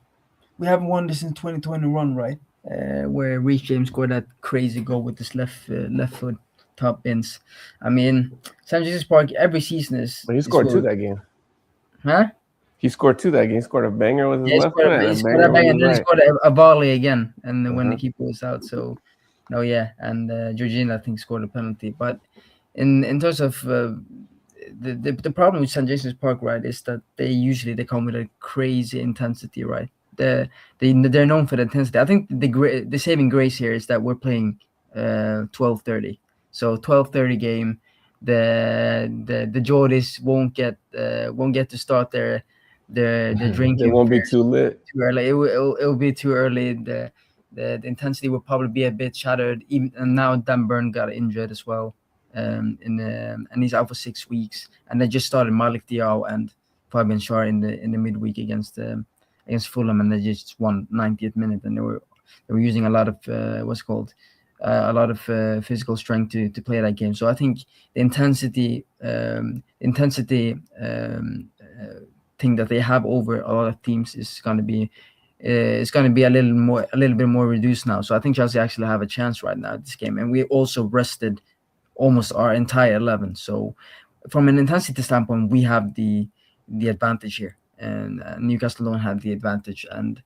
Speaker 5: We haven't won this in 2021, right? Where Reece James scored that crazy goal with his left foot top bins. I mean, St. James's Park every season is.
Speaker 3: But he scored 2 that game.
Speaker 5: Huh?
Speaker 3: He scored 2 that game. He scored a banger with his left foot and
Speaker 5: he scored a banger, and then he scored a volley again, and then when the keeper was out. So, and Jorginho, I think, scored a penalty. But in terms of the problem with St. James's Park, right, is that they come with a crazy intensity, right? They're known for the intensity. I think the saving grace here is that we're playing 12:30. So 12:30 game. The Geordies won't get to start their drinking.
Speaker 3: It won't be too lit
Speaker 5: too early. It will be too early. The intensity will probably be a bit shattered. And now Dan Burn got injured as well. And he's out for 6 weeks. And they just started Malik Diaw and Fabian Schär in the midweek against Fulham, and they just won 90th minute. And they were using a lot of a lot of physical strength to play that game. So I think the thing that they have over a lot of teams is going to be a little bit more reduced now. So I think Chelsea actually have a chance right now at this game, and we also rested almost our entire 11. So from an intensity standpoint, we have the advantage here, and Newcastle don't have the advantage. And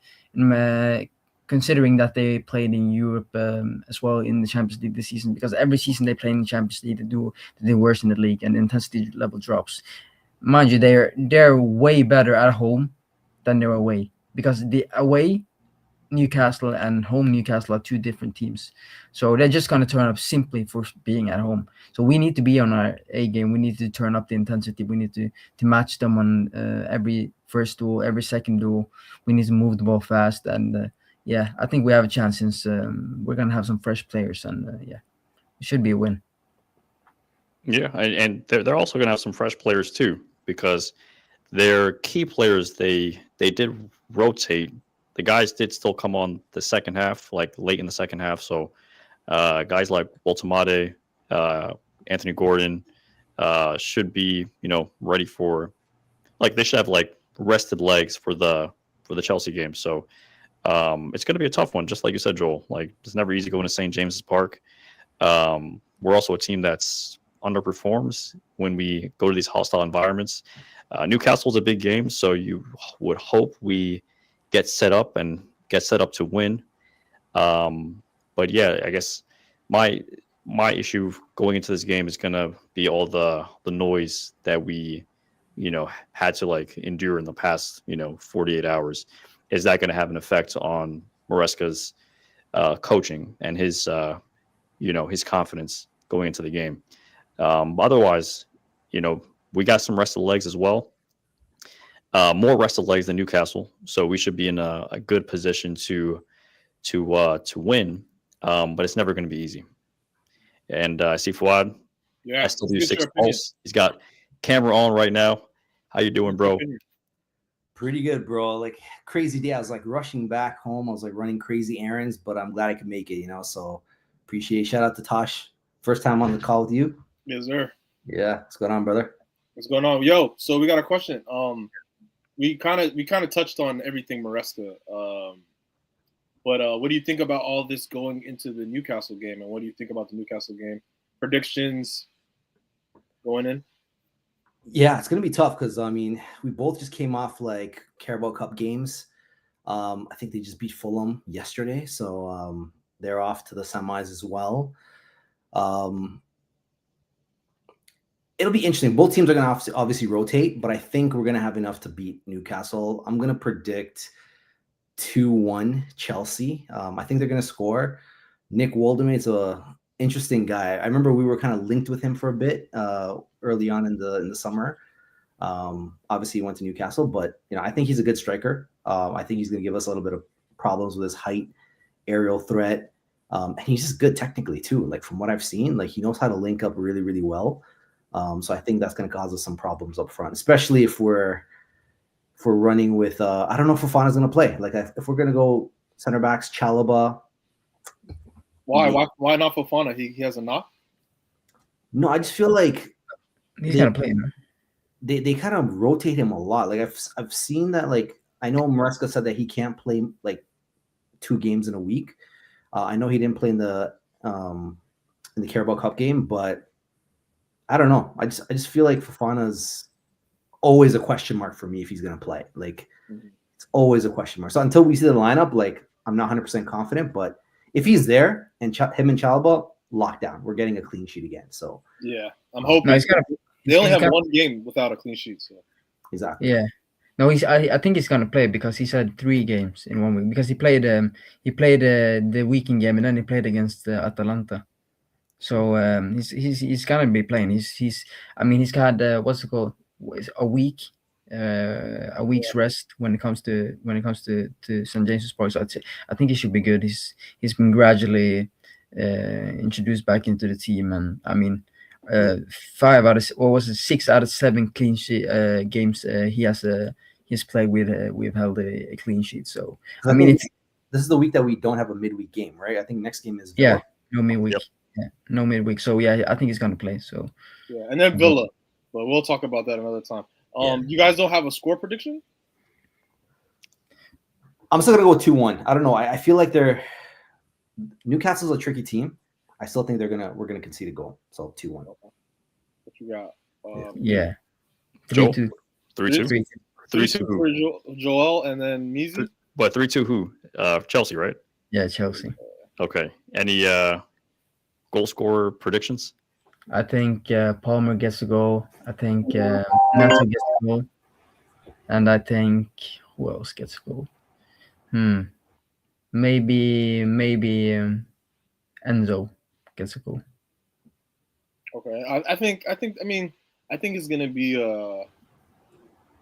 Speaker 5: considering that they played in Europe as well in the Champions League this season, because every season they play in the Champions League, they do worse in the league, and the intensity level drops. Mind you, they're way better at home than they're away, because the away Newcastle and home Newcastle are two different teams. So they're just going to turn up simply for being at home. So we need to be on our A game. We need to turn up the intensity. We need to match them on every first duel, every second duel. We need to move the ball fast. And yeah, I think we have a chance, since we're going to have some fresh players. And yeah, it should be a win.
Speaker 1: Yeah, and they're also going to have some fresh players too, because their key players, they did rotate. The guys did still come on the second half, like late in the second half. So guys like Boltomade, Anthony Gordon should be, ready for, like, they should have like rested legs for the Chelsea game. So it's going to be a tough one, just like you said, Joel. Like, it's never easy going to St. James's Park. We're also a team that's underperforms when we go to these hostile environments. Newcastle's a big game, so you would hope we get set up to win. But yeah, I guess my issue going into this game is gonna be all the noise that we had to like endure in the past 48 hours. Is that going to have an effect on Maresca's coaching and his his confidence going into the game? Otherwise, we got some rested legs as well. More rested legs than Newcastle, so we should be in a good position to win. But it's never going to be easy. And I see Fuad.
Speaker 2: Yeah,
Speaker 1: SW6 Pulse. He's got camera on right now. How you doing, bro?
Speaker 6: Pretty good, bro. Like, crazy day. I was like rushing back home. I was like running crazy errands, but I'm glad I could make it. So appreciate. Shout out to Tosh. First time on the call with you.
Speaker 2: Yes, sir.
Speaker 6: Yeah, what's going on, brother?
Speaker 2: What's going on? Yo, so we got a question. We kind of touched on everything Maresca. But what do you think about all this going into the Newcastle game, and what do you think about the Newcastle game? Predictions going in?
Speaker 6: Yeah, it's gonna be tough because we both just came off like Carabao Cup games. I think they just beat Fulham yesterday, so they're off to the semis as well. It'll be interesting. Both teams are going to obviously rotate, but I think we're going to have enough to beat Newcastle. I'm going to predict 2-1 Chelsea. I think they're going to score. Nick Woldemate's a interesting guy. I remember we were kind of linked with him for a bit early on in the summer. Obviously, he went to Newcastle, but I think he's a good striker. I think he's going to give us a little bit of problems with his height, aerial threat, and he's just good technically too. Like, from what I've seen, like, he knows how to link up really, really well. So I think that's going to cause us some problems up front, especially if we're running with I don't know if Fofana's going to play. Like, if we're going to go center backs, Chalobah.
Speaker 2: Why not Fofana? He has a knock?
Speaker 6: No, I just feel like
Speaker 5: he's going to play.
Speaker 6: They kind of rotate him a lot. Like, I've seen that. Like, I know Maresca said that he can't play like 2 games in a week. I know he didn't play in the Carabao Cup game, but I don't know. I just feel like Fofana's always a question mark for me if he's going to play. Like, it's always a question mark. So until we see the lineup, like, I'm not 100% confident. But if he's there and him and Chalobah, lockdown, we're getting a clean sheet again. So
Speaker 2: yeah, I'm hoping.
Speaker 5: No,
Speaker 2: they only have one game without a clean sheet. So
Speaker 6: exactly.
Speaker 5: Yeah. No, I think he's gonna play because he's had 3 games in 1 week, because he played the weekend game and then he played against Atalanta. So he's gonna be playing. He's had a week's rest when it comes to St. James's Park. So I think he should be good. He's been gradually introduced back into the team, and 6 out of 7 clean sheet games he's played with. We've held a clean sheet. So
Speaker 6: this is the week that we don't have a midweek game, right? I think next game is Villa.
Speaker 5: No midweek.
Speaker 1: Yep.
Speaker 5: Yeah, no midweek. So yeah, I think he's gonna play. So
Speaker 2: Yeah, and then Villa, but we'll talk about that another time. You guys don't have a score prediction?
Speaker 6: I'm still gonna go 2-1. I don't know. I feel like Newcastle's a tricky team. I still think we're gonna concede a goal. So 2-1.
Speaker 2: What you got?
Speaker 5: yeah,
Speaker 1: Joel?
Speaker 5: 3-2.
Speaker 1: 3-2?
Speaker 5: 3-2.
Speaker 1: 3-2 who?
Speaker 2: For Joel and then Mizi.
Speaker 1: What, 3-2 who? Chelsea, right?
Speaker 5: Yeah, Chelsea.
Speaker 1: Okay. Any goal scorer predictions?
Speaker 5: I think Palmer gets a goal. I think Neto gets a goal, and I think who else gets a goal? Maybe Enzo gets a goal.
Speaker 2: Okay, I think it's gonna be a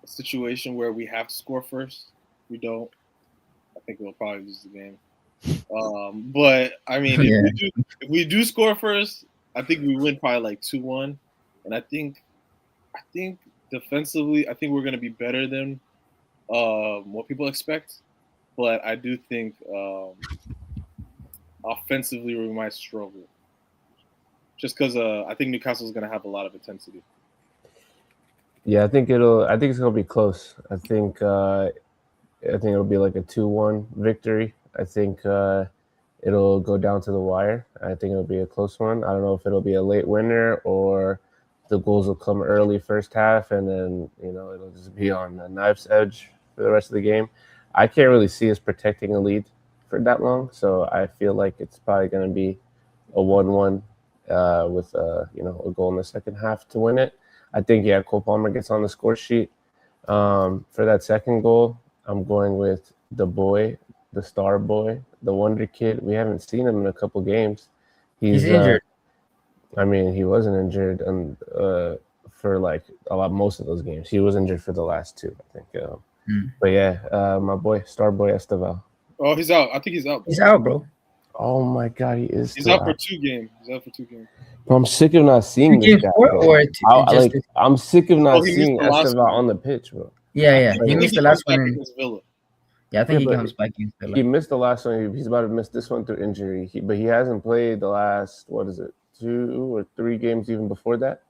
Speaker 2: situation where we have to score first. If we don't, I think we'll probably lose the game. But I mean, if we do score first, I think we win probably like 2-1, and I think defensively, I think we're gonna be better than what people expect. But I do think offensively we might struggle, just because I think Newcastle's gonna have a lot of intensity.
Speaker 3: Yeah, I think it's gonna be close. I think it'll be like a 2-1 victory. I think it'll go down to the wire. I think it'll be a close one. I don't know if it'll be a late winner or the goals will come early first half and then it'll just be on the knife's edge for the rest of the game. I can't really see us protecting a lead for that long, so I feel like it's probably going to be a 1-1 with a goal in the second half to win it. I think Cole Palmer gets on the score sheet. For that second goal, I'm going with the boy, the star boy, the wonder kid. We haven't seen him in a couple games. He's
Speaker 5: injured.
Speaker 3: I mean, he wasn't injured for like most of those games. He was injured for the last two, I think. But yeah, my boy, star boy Esteval.
Speaker 2: Oh, he's out. I think he's out.
Speaker 5: He's out, bro.
Speaker 3: Oh my God, he is.
Speaker 2: He's out for 2 games.
Speaker 3: Bro, I'm sick of not seeing this guy. I'm sick of not seeing Esteval on the pitch, bro.
Speaker 5: Yeah. He missed the last one
Speaker 2: against Villa.
Speaker 5: Yeah, I think he comes back against Villa.
Speaker 3: He missed the last one. He's about to miss this one through injury. But he hasn't played the last 2 or 3 games even before that.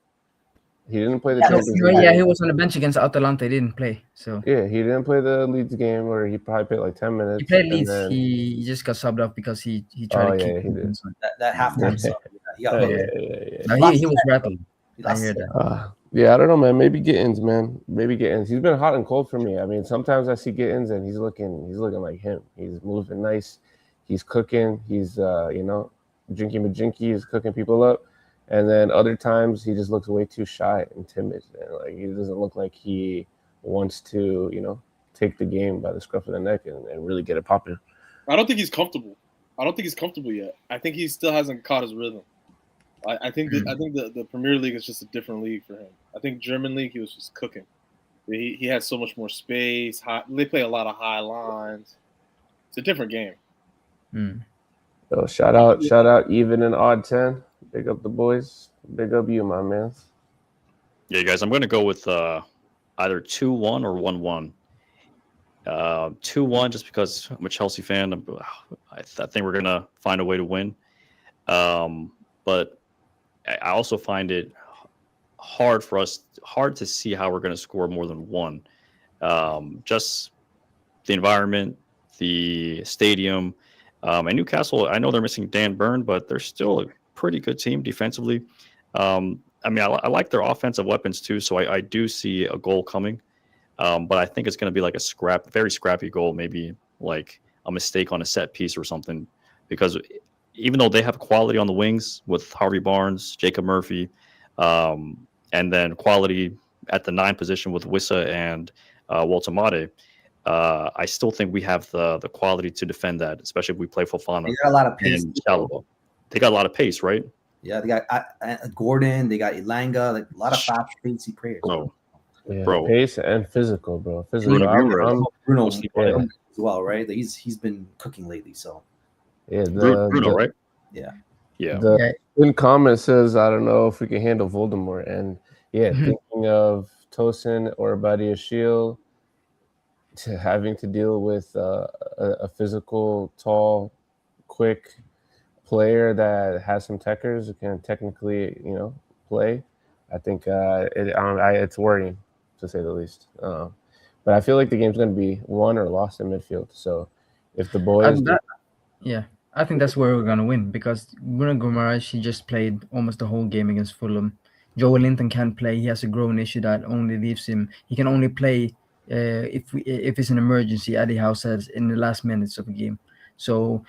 Speaker 3: He didn't play the Champions League.
Speaker 5: Yeah, he was on the bench against Atalanta. He didn't play. So
Speaker 3: yeah, he didn't play the Leeds game, or he probably played like 10 minutes.
Speaker 5: He played Leeds. He just got subbed off because he tried to kick.
Speaker 3: He did.
Speaker 6: That halftime sub.
Speaker 3: Yeah.
Speaker 5: No, he was rattled. I heard that.
Speaker 3: Yeah, I don't know, man. Maybe Gittins, man. Maybe Gittins. He's been hot and cold for me. I mean, sometimes I see Gittins and he's looking like him. He's moving nice. He's cooking. He's drinking majinky. He's cooking people up. And then other times he just looks way too shy and timid. And like he doesn't look like he wants to, take the game by the scruff of the neck and really get it popping.
Speaker 2: I don't think he's comfortable. Yet. I think he still hasn't caught his rhythm. I think the Premier League is just a different league for him. I think German league he was just cooking. He had so much more space. They play a lot of high lines. It's a different game.
Speaker 3: So shout out even in odd 10. Big up the boys. Big up you, my man.
Speaker 1: Yeah, guys, I'm going to go with either 2-1 or 1-1. 2-1 just because I'm a Chelsea fan. I think we're going to find a way to win. But I also find it hard to see how we're going to score more than one. Just the environment, the stadium, and Newcastle. I know they're missing Dan Burn, but they're still a pretty good team defensively. I like their offensive weapons too, so I do see a goal coming. But I think it's going to be like a very scrappy goal, maybe like a mistake on a set piece or something, because even though they have quality on the wings with Harvey Barnes, Jacob Murphy, and then quality at the 9 position with Wissa and Walter Mate, I still think we have the quality to defend that, especially if we play Fofana.
Speaker 6: They got a lot of pace.
Speaker 1: They got a lot of pace, right?
Speaker 6: Yeah, they got Gordon, they got Elanga, like a lot of fast, pacey players.
Speaker 3: Bro, pace and physical, bro.
Speaker 6: Bruno as well, right? He's been cooking lately, so.
Speaker 3: Yeah,
Speaker 1: Bruno, right?
Speaker 6: Yeah.
Speaker 3: The in comment says, I don't know if we can handle Voldemort. And thinking of Tosin or Badia Shield to having to deal with a physical, tall, quick player that has some techers can technically, play, I think it's worrying to say the least. But I feel like the game's going to be won or lost in midfield. So if the boys,
Speaker 5: And that, yeah, I think that's where we're gonna win because Bruno Guimaraes, he just played almost the whole game against Fulham. Joel Linton can't play. He has a groin issue that only leaves him. He can only play if it's an emergency. Eddie Howe says in the last minutes of a game. So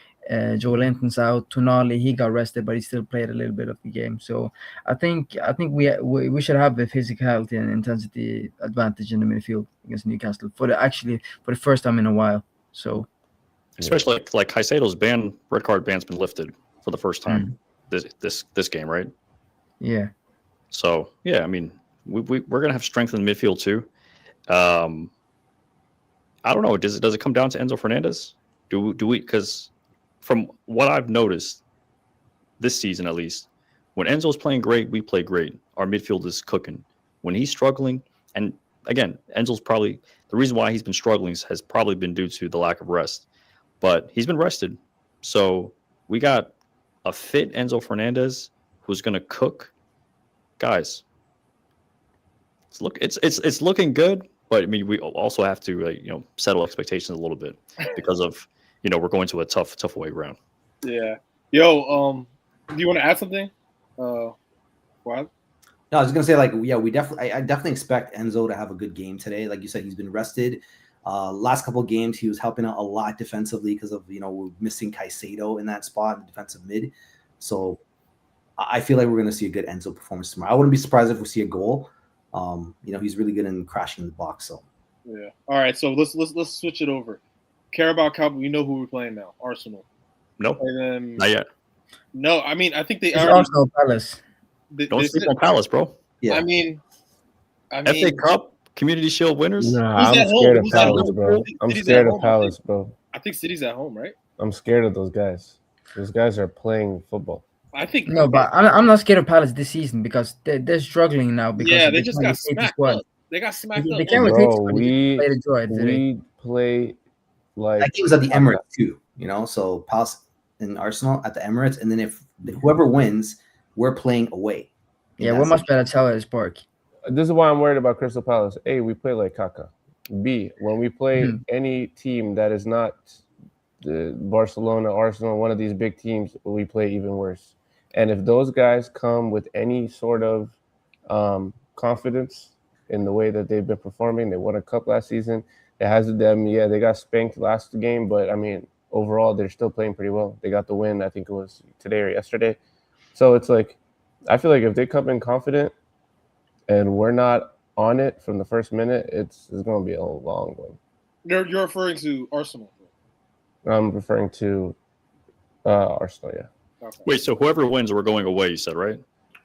Speaker 5: Joel Linton's out. Tonali, he got rested, but he still played a little bit of the game. So I think we should have the physicality and intensity advantage in the midfield against Newcastle for the first time in a while. So.
Speaker 1: Especially like Caicedo's red card ban's been lifted for the first time this game, right?
Speaker 5: Yeah.
Speaker 1: So yeah, I mean, we're gonna have strength in the midfield too. I don't know. Does it come down to Enzo Fernandez? Do we? Because from what I've noticed this season, at least, when Enzo's playing great, we play great. Our midfield is cooking. When he's struggling, and again, Enzo's probably the reason why he's been struggling has probably been due to the lack of rest. But he's been rested. So we got a fit Enzo Fernandez who's going to cook. Guys, it's looking good, but I mean we also have to settle expectations a little bit because of we're going to a tough away round.
Speaker 2: Yeah. Yo, do you want to add something? What?
Speaker 6: No, I was gonna say I definitely expect Enzo to have a good game today. Like you said, he's been rested. Last couple of games, he was helping out a lot defensively because of we're missing Caicedo in that spot in defensive mid. So I feel like we're gonna see a good Enzo performance tomorrow. I wouldn't be surprised if we see a goal. He's really good in crashing the box. So
Speaker 2: yeah. All right. So let's switch it over. Carabao Cup. We know who we're playing now. Arsenal.
Speaker 1: Nope. Not yet.
Speaker 2: No, I mean I think they
Speaker 5: It's
Speaker 2: already.
Speaker 5: Arsenal Palace.
Speaker 1: Don't sleep on Palace, bro.
Speaker 6: yeah,
Speaker 2: I mean,
Speaker 1: FA Cup, Community Shield winners.
Speaker 3: Nah,
Speaker 2: Who's
Speaker 3: I'm
Speaker 2: at home?
Speaker 3: scared of
Speaker 2: Who's at
Speaker 3: Palace,
Speaker 2: home?
Speaker 3: bro. I'm
Speaker 2: City's
Speaker 3: scared
Speaker 2: at
Speaker 3: of
Speaker 2: home,
Speaker 3: Palace, bro.
Speaker 2: I think City's at home, right?
Speaker 3: I'm scared of those guys. Those guys are playing football.
Speaker 2: I think
Speaker 5: No, but I'm not scared of Palace this season because they're struggling now because
Speaker 2: they just got smacked up. They got smacked up.
Speaker 5: They can't rotate
Speaker 3: Bro,
Speaker 5: squad. They play the joy today.
Speaker 3: we play like
Speaker 6: that game was at the Emirates too. So Palace and Arsenal at the Emirates, and then if whoever wins, we're playing away.
Speaker 5: Yeah, we're much better at Selhurst Park.
Speaker 3: This is why I'm worried about Crystal Palace. A, we play like Kaka. B, when we play any team that is not Barcelona, Arsenal, one of these big teams, we play even worse. And if those guys come with any sort of confidence in the way that they've been performing, they won a cup last season. It has them. Yeah, they got spanked last game, but I mean, overall, they're still playing pretty well. They got the win. I think it was today or yesterday. So it's like, I feel like if they come in confident and we're not on it from the first minute, it's going to be a long one.
Speaker 2: You're referring to Arsenal.
Speaker 3: I'm referring to Arsenal, yeah.
Speaker 2: Okay.
Speaker 1: Wait, so whoever wins, we're going away. You said, right?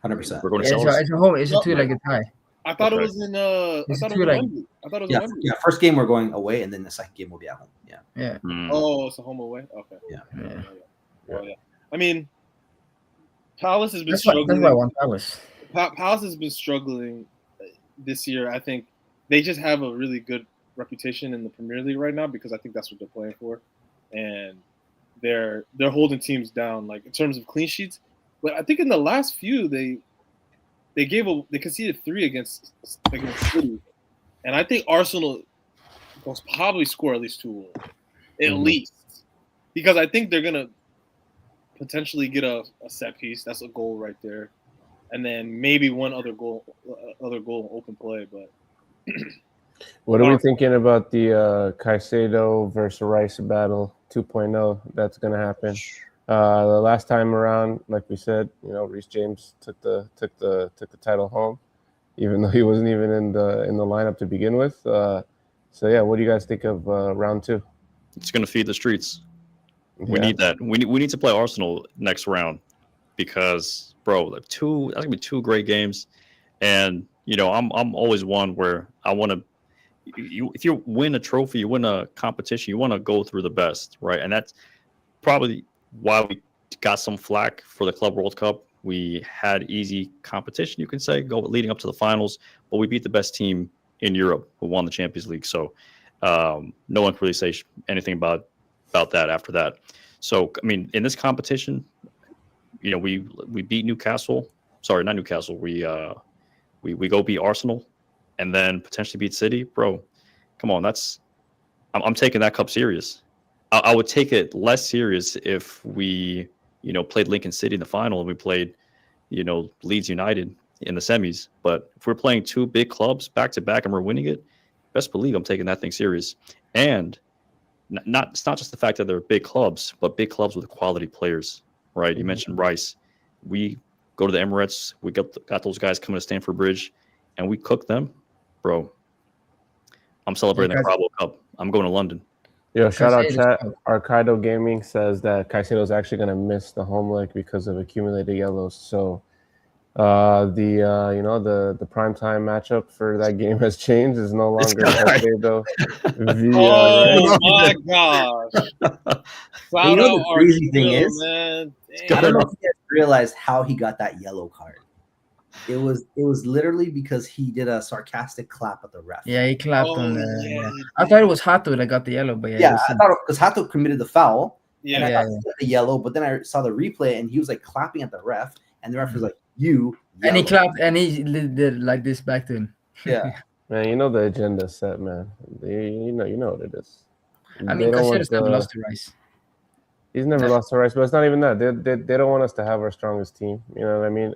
Speaker 6: 100%.
Speaker 1: We're going to
Speaker 5: Yeah,
Speaker 1: Selhurst.
Speaker 5: it's a home. It's a two-legged tie.
Speaker 2: I thought it
Speaker 1: Okay.
Speaker 2: was in. I
Speaker 5: It's
Speaker 2: thought it
Speaker 5: two
Speaker 2: was
Speaker 5: leg.
Speaker 2: Wembley. I thought it was
Speaker 6: Yeah,
Speaker 2: Wembley.
Speaker 6: yeah. First game we're going away, and then the second game will be at home. Yeah.
Speaker 5: Yeah.
Speaker 2: Oh, it's a home away. Okay.
Speaker 5: Yeah.
Speaker 2: Oh, yeah. I mean, Palace has been
Speaker 5: That's why
Speaker 2: struggling.
Speaker 5: I want Palace.
Speaker 2: Palace has been struggling this year. I think they just have a really good reputation in the Premier League right now because I think that's what they're playing for, and they're holding teams down like in terms of clean sheets. But I think in the last few they conceded 3 against City, and I think Arsenal will probably score at least 2 at least, because I think they're gonna potentially get a set piece. That's a goal right there. And then maybe one other goal open play. But
Speaker 3: What are we thinking about the Caicedo versus Rice battle 2.0 that's going to happen? The last time around, like we said, Reece James took the title home, even though he wasn't even in the lineup to begin with. So yeah, what do you guys think of round 2?
Speaker 1: It's going to feed the streets. We
Speaker 3: Yeah.
Speaker 1: need that. We need to play Arsenal next round because, bro, that's gonna be 2 great games, and I'm always one where I want to. If you win a trophy, you win a competition, you want to go through the best, right? And that's probably why we got some flack for the Club World Cup. We had easy competition, you can say, leading up to the finals, but we beat the best team in Europe who won the Champions League. So no one can really say anything about that after that. So, I mean, in this competition, we beat Newcastle. Sorry, not Newcastle. We go beat Arsenal, and then potentially beat City, bro. Come on, I'm taking that cup serious. I would take it less serious if we played Lincoln City in the final and we played Leeds United in the semis. But if we're playing two big clubs back to back and we're winning it, best believe I'm taking that thing serious. And it's not just the fact that they're big clubs, but big clubs with quality players, right? You mentioned Rice. We go to the Emirates. We got those guys coming to Stamford Bridge, and we cook them, bro. I'm celebrating the Carabao Cup. I'm going to London.
Speaker 3: Yo, shout out chat. Arcado Gaming says that Caicedo's actually going to miss the home leg because of accumulated yellows. So the primetime matchup for that game has changed. It's no longer Caicedo.
Speaker 2: Oh my gosh!
Speaker 6: The crazy thing is, I don't know if you guys realized how he got that yellow card. It was literally because he did a sarcastic clap at the ref.
Speaker 5: Yeah, he clapped on the. Yeah. I thought it was Hato that got the yellow, but
Speaker 6: I thought because Hato committed the foul.
Speaker 2: Yeah,
Speaker 6: and I thought he got the yellow, but then I saw the replay and he was like clapping at the ref, and the ref was like, "You." Yellow.
Speaker 5: And he clapped and he did like this back to him.
Speaker 6: Yeah,
Speaker 3: man, the agenda's set, man. You know what it is.
Speaker 5: I mean, Caicedo's never lost to Rice.
Speaker 3: He's never lost to Rice, but it's not even that. They don't want us to have our strongest team. You know what I mean?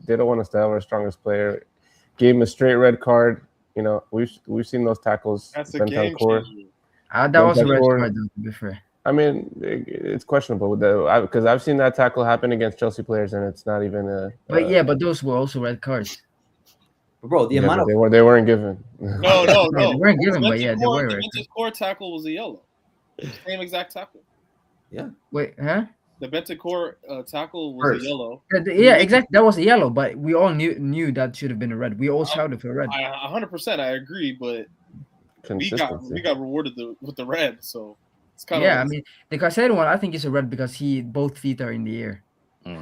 Speaker 3: They don't want us to have our strongest player. Gave him a straight red card. We've seen those tackles.
Speaker 2: That's a game changer.
Speaker 5: That was a red card, though, to be fair.
Speaker 3: I mean, it's questionable because I've seen that tackle happen against Chelsea players, and it's not even a.
Speaker 5: But those were also red cards.
Speaker 6: Bro, the amount of
Speaker 3: they weren't given.
Speaker 2: No.
Speaker 5: They weren't given, but yeah, they were.
Speaker 2: The core tackle was a yellow. Same exact tackle.
Speaker 6: Yeah.
Speaker 5: Wait, huh?
Speaker 2: The Bentancur tackle was a yellow.
Speaker 5: Yeah, exactly. That was a yellow, but we all knew that should have been a red. We all shouted for red.
Speaker 2: 100%, I agree, but we got rewarded with the red, so it's kind of.
Speaker 5: I mean, the Caicedo one, I think is a red because both feet are in the air.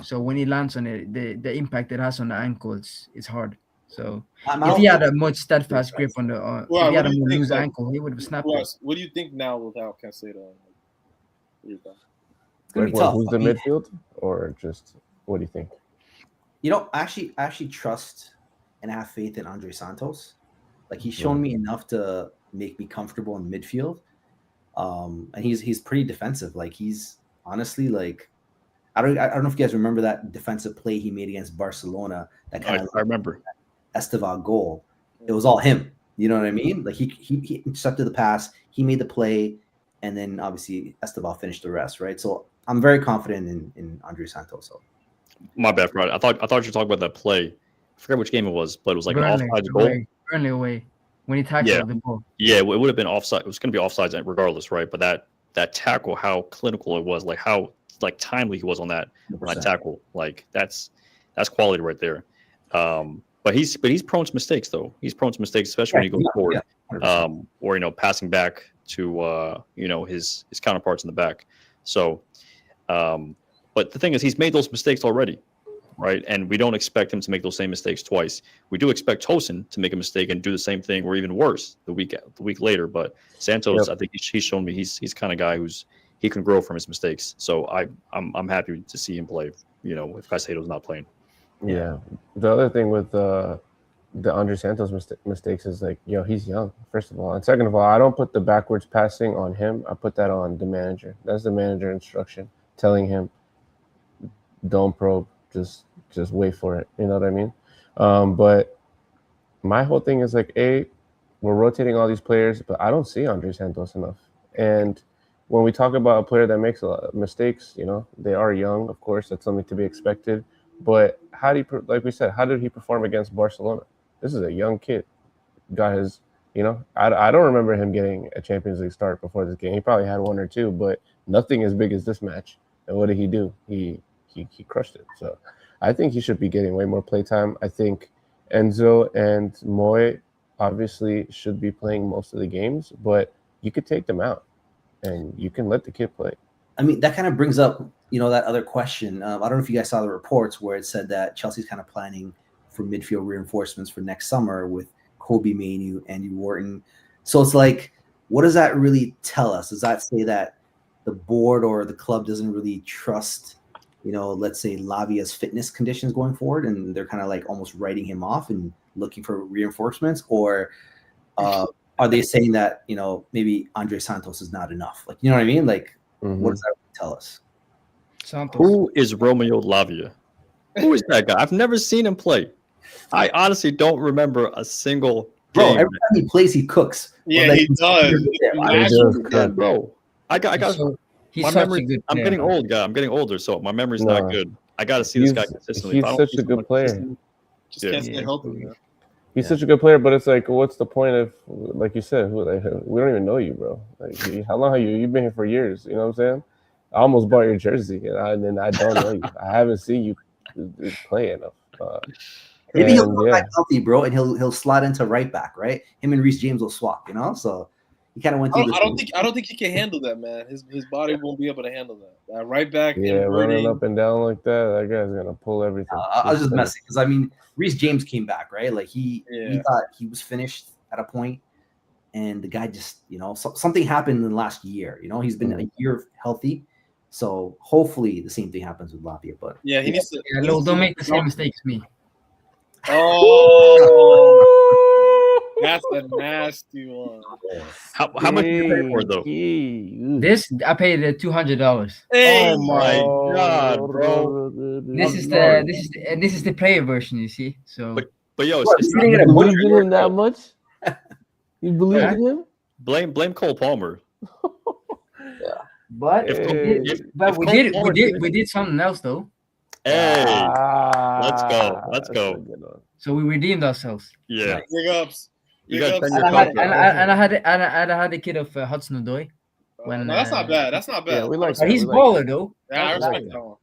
Speaker 5: So when he lands on it, the impact it has on the ankles is hard. So if he had a much steadfast grip on the, if he had a more loose ankle, he would have snapped it.
Speaker 2: What do you think now without Caicedo?
Speaker 6: It's gonna be tough.
Speaker 3: Who's the midfield, or just what do you think?
Speaker 6: I actually trust and have faith in Andre Santos. Like he's shown me enough to make me comfortable in midfield. And he's pretty defensive. Like he's honestly like I don't know if you guys remember that defensive play he made against Barcelona. That kind of
Speaker 1: I remember
Speaker 6: Estevao goal. It was all him. You know what I mean? Like he intercepted the pass, he made the play, and then obviously Estevao finished the rest, right? So I'm very confident in Andre Santos. So.
Speaker 1: My bad, Friday. I thought you were talking about that play. I forget which game it was, but it was like
Speaker 5: Burnley,
Speaker 1: an offside goal.
Speaker 5: Burnley away when he tackled the ball.
Speaker 1: Yeah, it would have been offside. It was going to be offsides regardless, right? But that tackle, how clinical it was, like how timely he was on that tackle, like that's quality right there. But he's prone to mistakes though. He's prone to mistakes, especially when he goes forward, or passing back to his counterparts in the back. So, but the thing is, he's made those mistakes already, right? And we don't expect him to make those same mistakes twice. We do expect Tosin to make a mistake and do the same thing, or even worse, the week later. But Santos, I think he's shown me he's kind of guy he can grow from his mistakes. So I'm happy to see him play. If Caicedo's not playing.
Speaker 3: Yeah. The other thing with the Andre Santos mistakes is like, he's young, first of all. And second of all, I don't put the backwards passing on him. I put that on the manager. That's the manager instruction telling him, don't probe, just wait for it. You know what I mean? But my whole thing is like, we're rotating all these players, but I don't see Andre Santos enough. And when we talk about a player that makes a lot of mistakes, they are young, of course, that's something to be expected. But like we said, how did he perform against Barcelona? This is a young kid. Got his, I don't remember him getting a Champions League start before this game. He probably had one or two, but nothing as big as this match. And what did he do? He crushed it. So I think he should be getting way more playtime. I think Enzo and Moy obviously should be playing most of the games, but you could take them out and you can let the kid play.
Speaker 6: I mean, that kind of brings up, that other question. I don't know if you guys saw the reports where it said that Chelsea's kind of planning for midfield reinforcements for next summer with Kobe Mainoo, Andy Wharton. So it's like, what does that really tell us? Does that say that the board or the club doesn't really trust let's say Lavia's fitness conditions going forward, and they're kind of like almost writing him off and looking for reinforcements, or are they saying that maybe Andre Santos is not enough? Like, you know what I mean? Like, what does that tell us?
Speaker 5: Santos.
Speaker 1: Who is Romeo Lavia? Who is that guy? I've never seen him play. I honestly don't remember a single
Speaker 6: Bro,
Speaker 1: game.
Speaker 6: every time he plays, he cooks.
Speaker 2: Yeah,
Speaker 6: But, like,
Speaker 2: he does.
Speaker 1: Yeah, bro. I got.
Speaker 5: He's
Speaker 1: My
Speaker 5: such
Speaker 1: memory.
Speaker 5: a good
Speaker 1: I'm
Speaker 5: player.
Speaker 1: getting old, guy. I'm getting older, so my memory's not good. I got to see this guy consistently.
Speaker 3: He's such a good player.
Speaker 2: Just can't stay healthy, man.
Speaker 3: He's such a good player, but it's like, what's the point of, like you said, we don't even know you, bro. Like, how long have you've been here for years? You know what I'm saying? I almost bought your jersey, and then I don't know you. I haven't seen you play enough.
Speaker 6: Maybe he'll come back healthy, bro, and he'll slot into right back, right? Him and Reece James will swap, So he kind of went through.
Speaker 2: I don't think he can handle that, man. His body won't be able to handle that. That right back,
Speaker 3: running up and down like that guy's gonna pull everything.
Speaker 6: I was just messing because Reece James came back, right? Like we thought he was finished at a point, and the guy just something happened in the last year. He's been a year healthy, so hopefully the same thing happens with Lavia. But
Speaker 2: he needs to.
Speaker 5: Don't make the same mistake as me.
Speaker 2: Oh, that's a nasty one.
Speaker 1: How much did you pay for it, though?
Speaker 5: This I paid $200.
Speaker 2: Hey,
Speaker 1: oh my god, bro!
Speaker 5: This is the player version, you see. So,
Speaker 1: but yo,
Speaker 3: you believe in him that much? You believe in him?
Speaker 1: Blame Cole Palmer.
Speaker 5: But we did something else though.
Speaker 1: Hey, let's go.
Speaker 5: So we redeemed ourselves.
Speaker 1: Yeah.
Speaker 2: Big ups.
Speaker 1: You got
Speaker 5: and I had a kid of Hudson Odoi.
Speaker 2: No, that's not bad. That's not bad.
Speaker 3: Yeah, we like
Speaker 5: he's baller though.
Speaker 2: Yeah, I respect that one.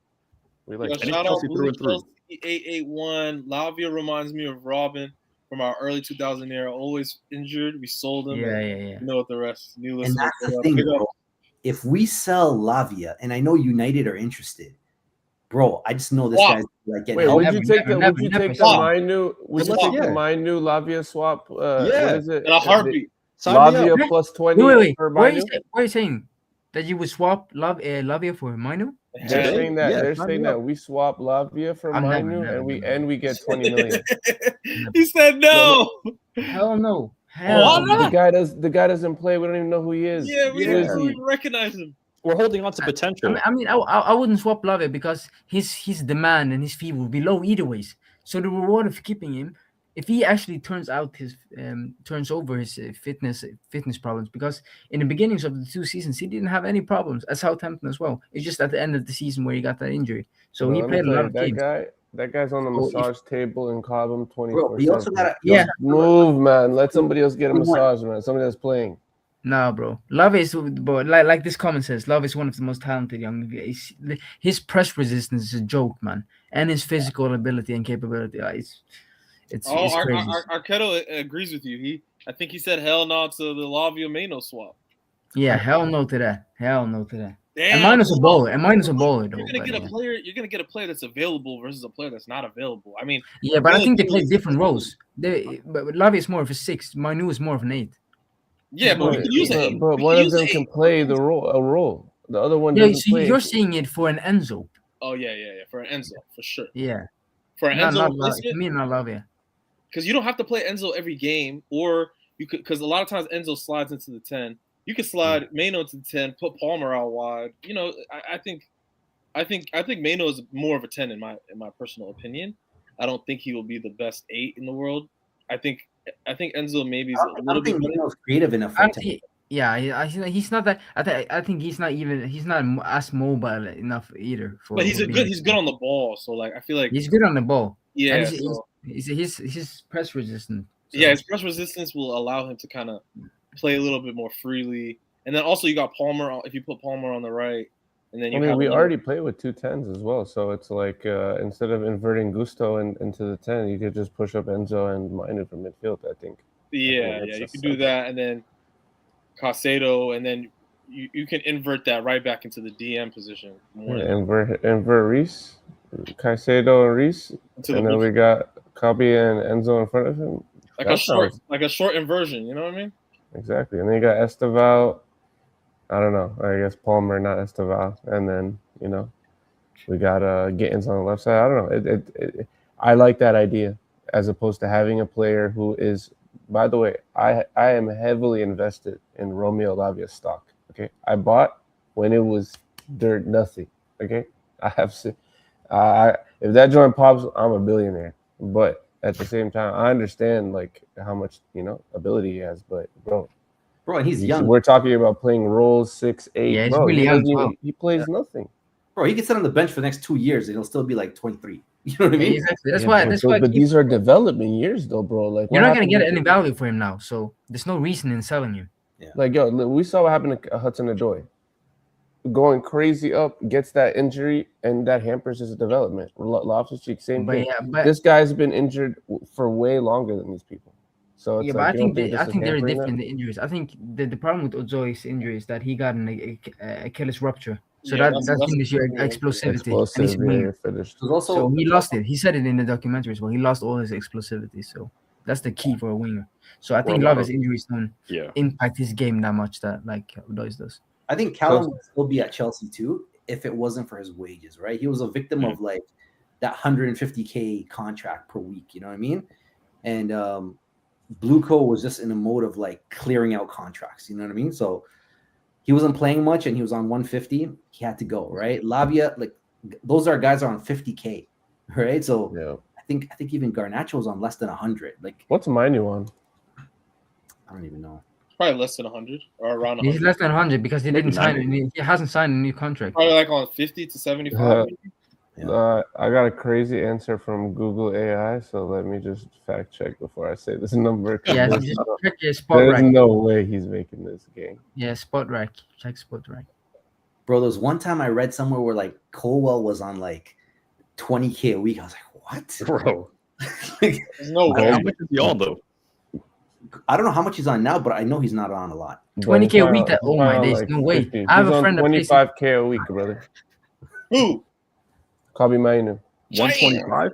Speaker 3: We like
Speaker 2: shout out Blue Chelsea 881. Lavia reminds me of Robin from our early 2000 era. Always injured. We sold him.
Speaker 5: Yeah.
Speaker 2: You know what the rest. Needless.
Speaker 6: And that's the thing, bro. If we sell Lavia, and I know United are interested, bro, I just know this guy's like getting.
Speaker 3: Wait, would you take the my new Lavia swap? What is it?
Speaker 2: In a heartbeat.
Speaker 3: Lavia plus 20.
Speaker 5: Wait. What are you saying? That you would swap Lavia for Manu?
Speaker 3: They're saying that we swap Lavia for Manu and we get 20 million.
Speaker 2: He said no.
Speaker 5: Hell no.
Speaker 3: The guy doesn't play. We don't even know who he is.
Speaker 2: Yeah, we don't even recognize him.
Speaker 1: We're holding on to potential.
Speaker 5: I wouldn't swap Lavia because his demand and his fee will be low either ways. So the reward of keeping him, if he actually turns over his fitness problems, because in the beginnings of the 2 seasons he didn't have any problems at Southampton as well. It's just at the end of the season where he got that injury. So he played a lot of games.
Speaker 3: That guy's on the massage table in Cobham 24/7.
Speaker 6: He also got
Speaker 3: move, man. Let somebody else get a massage, man. Somebody that's playing.
Speaker 5: No, bro. Love is, but like this comment says, Love is one of the most talented young. His press resistance is a joke, man, and his physical ability and capability. It's crazy.
Speaker 2: Arquetto agrees with you. I think he said hell no to the Lavia Mano swap.
Speaker 5: Yeah, hell no to that. Damn, and minus a bowler. Though,
Speaker 2: you're gonna get a player that's available versus a player that's not available. I mean,
Speaker 5: yeah, but I think they play different roles. But Lavia is more of a 6. Manu is more of an 8.
Speaker 2: Yeah, but we can use it.
Speaker 3: But one of them can play a role. The other one doesn't play.
Speaker 5: You're seeing it for an Enzo.
Speaker 2: Oh yeah, for an Enzo for sure.
Speaker 5: Yeah,
Speaker 2: for an Enzo.
Speaker 5: Not Lavia.
Speaker 2: Because you don't have to play Enzo every game, or you could. Because a lot of times Enzo slides into the 10. You could slide Mano to the 10, put Palmer out wide. I think Mano is more of a 10 in my personal opinion. I don't think he will be the best 8 in the world. I think Enzo maybe is a little bit better.
Speaker 6: Mano's creative enough.
Speaker 5: He's not that. I think he's not as mobile enough either.
Speaker 2: But he's good on the ball. So like I feel like
Speaker 5: he's good on the ball.
Speaker 2: Yeah,
Speaker 5: his press resistance.
Speaker 2: So. Yeah, his press resistance will allow him to kind of play a little bit more freely. And then also you got Palmer. If you put Palmer on the right, and then
Speaker 3: we already play with 2 10s as well. So it's like instead of inverting Gusto into the 10, you could just push up Enzo and Manu from midfield. I think.
Speaker 2: Yeah, you can do that, and then Caicedo, and then you can invert that right back into the DM position.
Speaker 3: Invert Reece, Caicedo and Reece, and then we got Copy and Enzo in front of him.
Speaker 2: Like a short inversion, you know what I mean?
Speaker 3: Exactly. And then you got Esteval. I don't know. I guess Palmer, not Esteval. And then, We got Gittins on the left side. I don't know. I like that idea as opposed to having a player who is. By the way, I am heavily invested in Romeo Lavia's stock. Okay, I bought when it was dirt nothing. Okay, I have. If that joint pops, I'm a billionaire. But at the same time, I understand like how much ability he has. But bro,
Speaker 6: and he's young.
Speaker 3: We're talking about playing roles 6, 8.
Speaker 5: Yeah, he's
Speaker 3: bro,
Speaker 5: really young as well.
Speaker 3: He plays nothing.
Speaker 6: Bro, he can sit on the bench for the next 2 years and he'll still be like 23. You know what I mean?
Speaker 5: Exactly. That's why.
Speaker 3: But these are development years, though, bro. Like
Speaker 5: you're not gonna get any value for him now, so there's no reason in selling him.
Speaker 6: Yeah.
Speaker 3: Like we saw what happened to Hudson-Odoi, going crazy up, gets that injury, and that hampers his development. Loftus-Cheek, same thing.
Speaker 5: Yeah, but
Speaker 3: this guy's been injured for way longer than these people. So it's
Speaker 5: yeah,
Speaker 3: like,
Speaker 5: but I think they're
Speaker 3: hampering
Speaker 5: different injuries. I think the problem with Ozoi's injury is that he got an Achilles rupture. So
Speaker 2: Yeah,
Speaker 5: that hinders your explosivity.
Speaker 3: Explosive, yeah, finished.
Speaker 5: So he lost it. He said it in the documentary as well. He lost all his explosivity. So that's the key for a winger. So I think Lavia's injuries don't impact his game that much that like Ozoi's does.
Speaker 6: I think Callum would still be at Chelsea too if it wasn't for his wages, right? He was a victim of like that 150K contract per week. You know what I mean? And Blueco was just in a mode of like clearing out contracts. You know what I mean? So he wasn't playing much and he was on 150. He had to go, right? Lavia, like those are guys are on 50K, right? So
Speaker 3: yeah.
Speaker 6: I think even Garnacho was on less than 100. Like,
Speaker 3: what's Manu on?
Speaker 6: I don't even know.
Speaker 2: Probably less than 100 or around 100.
Speaker 5: He's less than 100 because he didn't sign. He hasn't signed a new contract.
Speaker 2: Probably like on 50 to 75.
Speaker 3: I got a crazy answer from Google AI, so let me just fact check before I say this number.
Speaker 5: Yeah, just check your spot
Speaker 3: There's
Speaker 5: rack.
Speaker 3: no way he's making this game.
Speaker 5: Yeah, spot rack. Check spot rack.
Speaker 6: Bro, there was one time I read somewhere where like Colwell was on like 20K a week. I was like, what?
Speaker 1: Bro.
Speaker 6: Like,
Speaker 2: There's no way.
Speaker 1: How much is he on though?
Speaker 6: I don't know how much he's on now, but I know he's not on a lot.
Speaker 5: 20K a week. Oh my days, no way.
Speaker 3: 50.
Speaker 5: I have
Speaker 3: He's
Speaker 5: a friend
Speaker 3: on
Speaker 5: that plays
Speaker 3: 25K a week, brother.
Speaker 2: Who?
Speaker 3: Kobe Mainu.
Speaker 1: 125.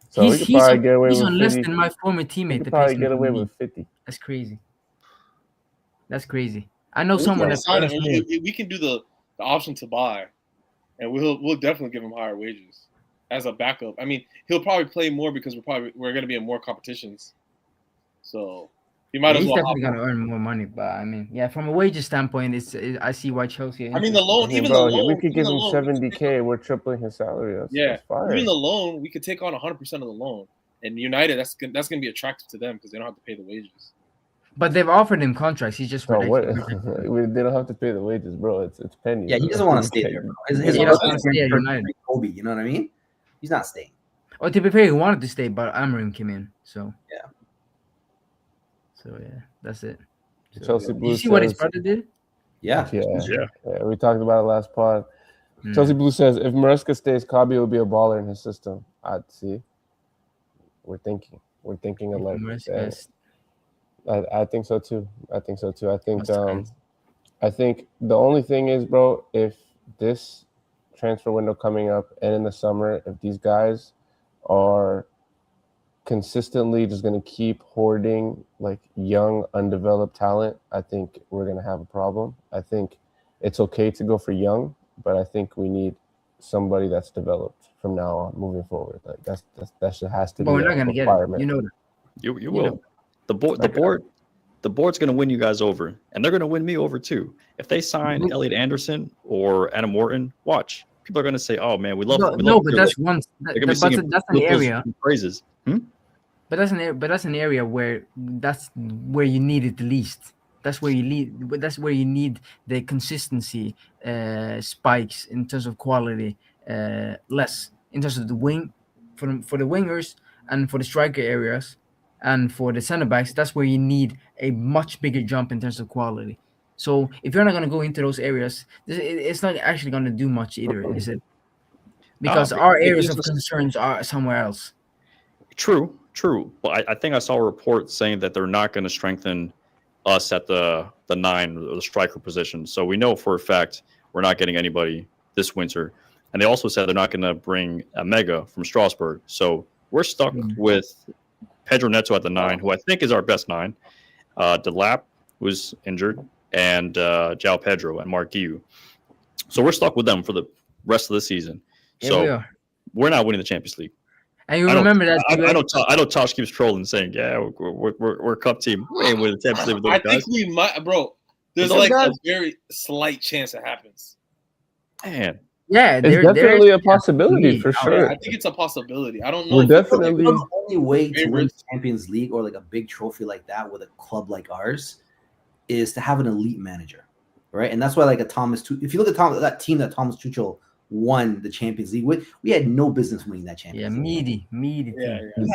Speaker 3: So we could probably get away
Speaker 5: he's
Speaker 3: with
Speaker 5: on
Speaker 3: 50.
Speaker 5: less than my former teammate.
Speaker 3: We could probably get away with 50.
Speaker 5: That's crazy. That's crazy. I know someone that's
Speaker 2: we can do the option to buy, and we'll definitely give him higher wages as a backup. I mean, he'll probably play more because we're going to be in more competitions. So he might as
Speaker 5: he's
Speaker 2: well.
Speaker 5: Definitely going to earn more money, but I mean, yeah, from a wages standpoint, I see why Chelsea.
Speaker 2: I mean, the loan,
Speaker 3: we could give him 70K. We're tripling his salary. That's fine.
Speaker 2: Even the loan, we could take on 100% of the loan. And United, that's going to be attractive to them because they don't have to pay the wages.
Speaker 5: But they've offered him contracts. He's just
Speaker 3: they don't have to pay the wages, bro. It's pennies.
Speaker 6: Yeah, he doesn't want to stay there. His
Speaker 5: he doesn't want to stay at United.
Speaker 6: Kobe, you know what I mean? He's not staying.
Speaker 5: Well, to be fair, he wanted to stay, but Amorim came in. So
Speaker 6: yeah.
Speaker 5: So yeah, that's it.
Speaker 3: Chelsea Blue.
Speaker 5: Did you see what his brother did?
Speaker 3: Yeah. We talked about it last pod. Chelsea Blue says if Maresca stays, Kabi will be a baller in his system. I'd see. We're thinking alike. I think so too. I think I think the only thing is, bro, if this transfer window coming up and in the summer, if these guys are consistently just going to keep hoarding like young, undeveloped talent, I think we're going to have a problem. I think it's okay to go for young, but I think we need somebody that's developed from now on, moving forward. Like that has to be.
Speaker 5: But we're not going to get it. You know that.
Speaker 1: You will. The board's going to win you guys over, and they're going to win me over too. If they sign Elliot Anderson or Adam Morton, watch. People are going to say, "Oh man, we love."
Speaker 5: But that's one. That's an area.
Speaker 1: Phrases.
Speaker 5: But that's an area where you need it the least. That's where you need. That's where you need the consistency spikes in terms of quality. Less in terms of the wing, for the wingers and for the striker areas. And for the center backs, that's where you need a much bigger jump in terms of quality. So if you're not going to go into those areas, it's not actually going to do much either, is it? Because our areas of concerns are somewhere else.
Speaker 1: True. But I think I saw a report saying that they're not going to strengthen us at the 9 or the striker position. So we know for a fact we're not getting anybody this winter. And they also said they're not going to bring a Mega from Strasbourg. So we're stuck with Pedro Neto at the 9, who I think is our best 9. Delap was injured, and João Pedro and Mark Guiu. So we're stuck with them for the rest of the season.
Speaker 5: Yeah,
Speaker 1: So
Speaker 5: we are.
Speaker 1: we're not winning the Champions League.
Speaker 5: And you
Speaker 1: I don't-
Speaker 5: remember that
Speaker 1: I know Tosh keeps trolling saying, "Yeah, we're a cup team. We ain't winning the Champions League with
Speaker 2: I
Speaker 1: those guys."
Speaker 2: think we might, bro. There's
Speaker 1: Those
Speaker 2: like a
Speaker 1: guys-
Speaker 2: very slight chance it happens.
Speaker 1: Man,
Speaker 5: Yeah,
Speaker 3: It's definitely a possibility for sure.
Speaker 2: I think it's a possibility. I don't know.
Speaker 3: We're
Speaker 2: if
Speaker 3: definitely.
Speaker 6: You know, the only way to win
Speaker 2: favorites.
Speaker 6: the Champions League or like a big trophy like that with a club like ours is to have an elite manager, right? And that's why like a Thomas, if you look at that team that Thomas Tuchel won the Champions League with, we had no business winning that
Speaker 5: Yeah,
Speaker 6: Champions League.
Speaker 5: meaty
Speaker 2: Yeah,
Speaker 5: team.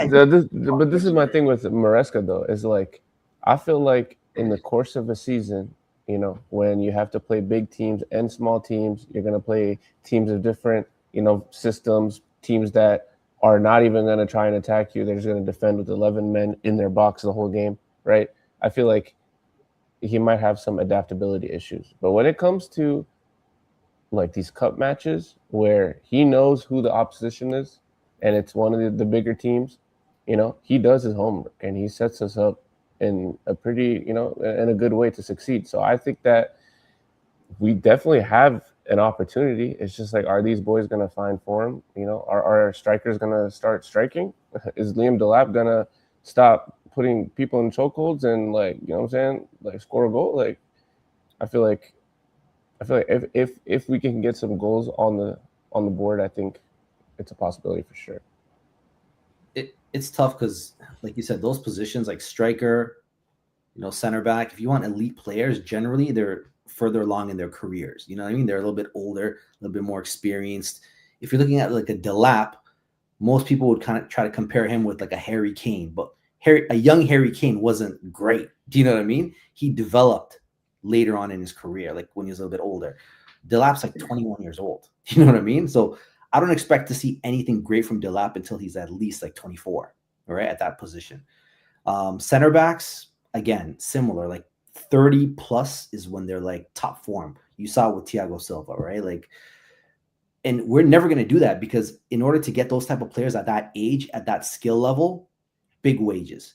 Speaker 2: yeah.
Speaker 3: But this is my thing with Maresca though, is like I feel like in the course of a season, you know, when you have to play big teams and small teams, you're gonna play teams of different, you know, systems, teams that are not even gonna try and attack you. They're just gonna defend with 11 men in their box the whole game, right? I feel like he might have some adaptability issues. But when it comes to like these cup matches where he knows who the opposition is and it's one of the bigger teams, you know, he does his homework and he sets us up in a pretty, you know, in a good way to succeed. So I think that we definitely have an opportunity. It's just like, are these boys going to find form? You know, are our strikers going to start striking? Is Liam Delap going to stop putting people in chokeholds and like, you know what I'm saying, like score a goal? Like, I feel like if we can get some goals on the board, I think it's a possibility for sure.
Speaker 6: It's tough because, like you said, those positions like striker, you know, center back. If you want elite players, generally they're further along in their careers. You know what I mean? They're a little bit older, a little bit more experienced. If you're looking at like a Delap, most people would kind of try to compare him with like a Harry Kane, but a young Harry Kane wasn't great. Do you know what I mean? He developed later on in his career, like when he was a little bit older. Delap's like 21 years old. Do you know what I mean? So I don't expect to see anything great from Delap until he's at least like 24, right, at that position. Center backs, again, similar, like 30 plus is when they're like top form. You saw it with Thiago Silva, right? Like, and we're never going to do that because in order to get those type of players at that age, at that skill level, big wages.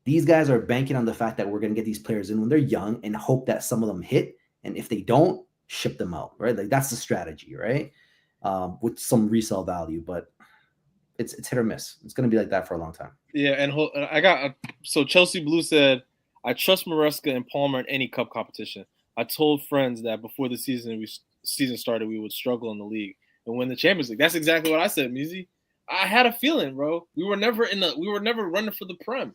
Speaker 6: These guys are banking on the fact that we're going to get these players in when they're young and hope that some of them hit. And if they don't, ship them out, right? Like that's the strategy, right? With some resale value, but it's hit or miss. It's going to be like that for a long time.
Speaker 2: Yeah, and I got so Chelsea Blue said, I trust Maresca and Palmer in any cup competition. I told friends that before the season started, we would struggle in the league and win the Champions League. That's exactly what I said, Muzi. I had a feeling, bro. We were never running for the Prem.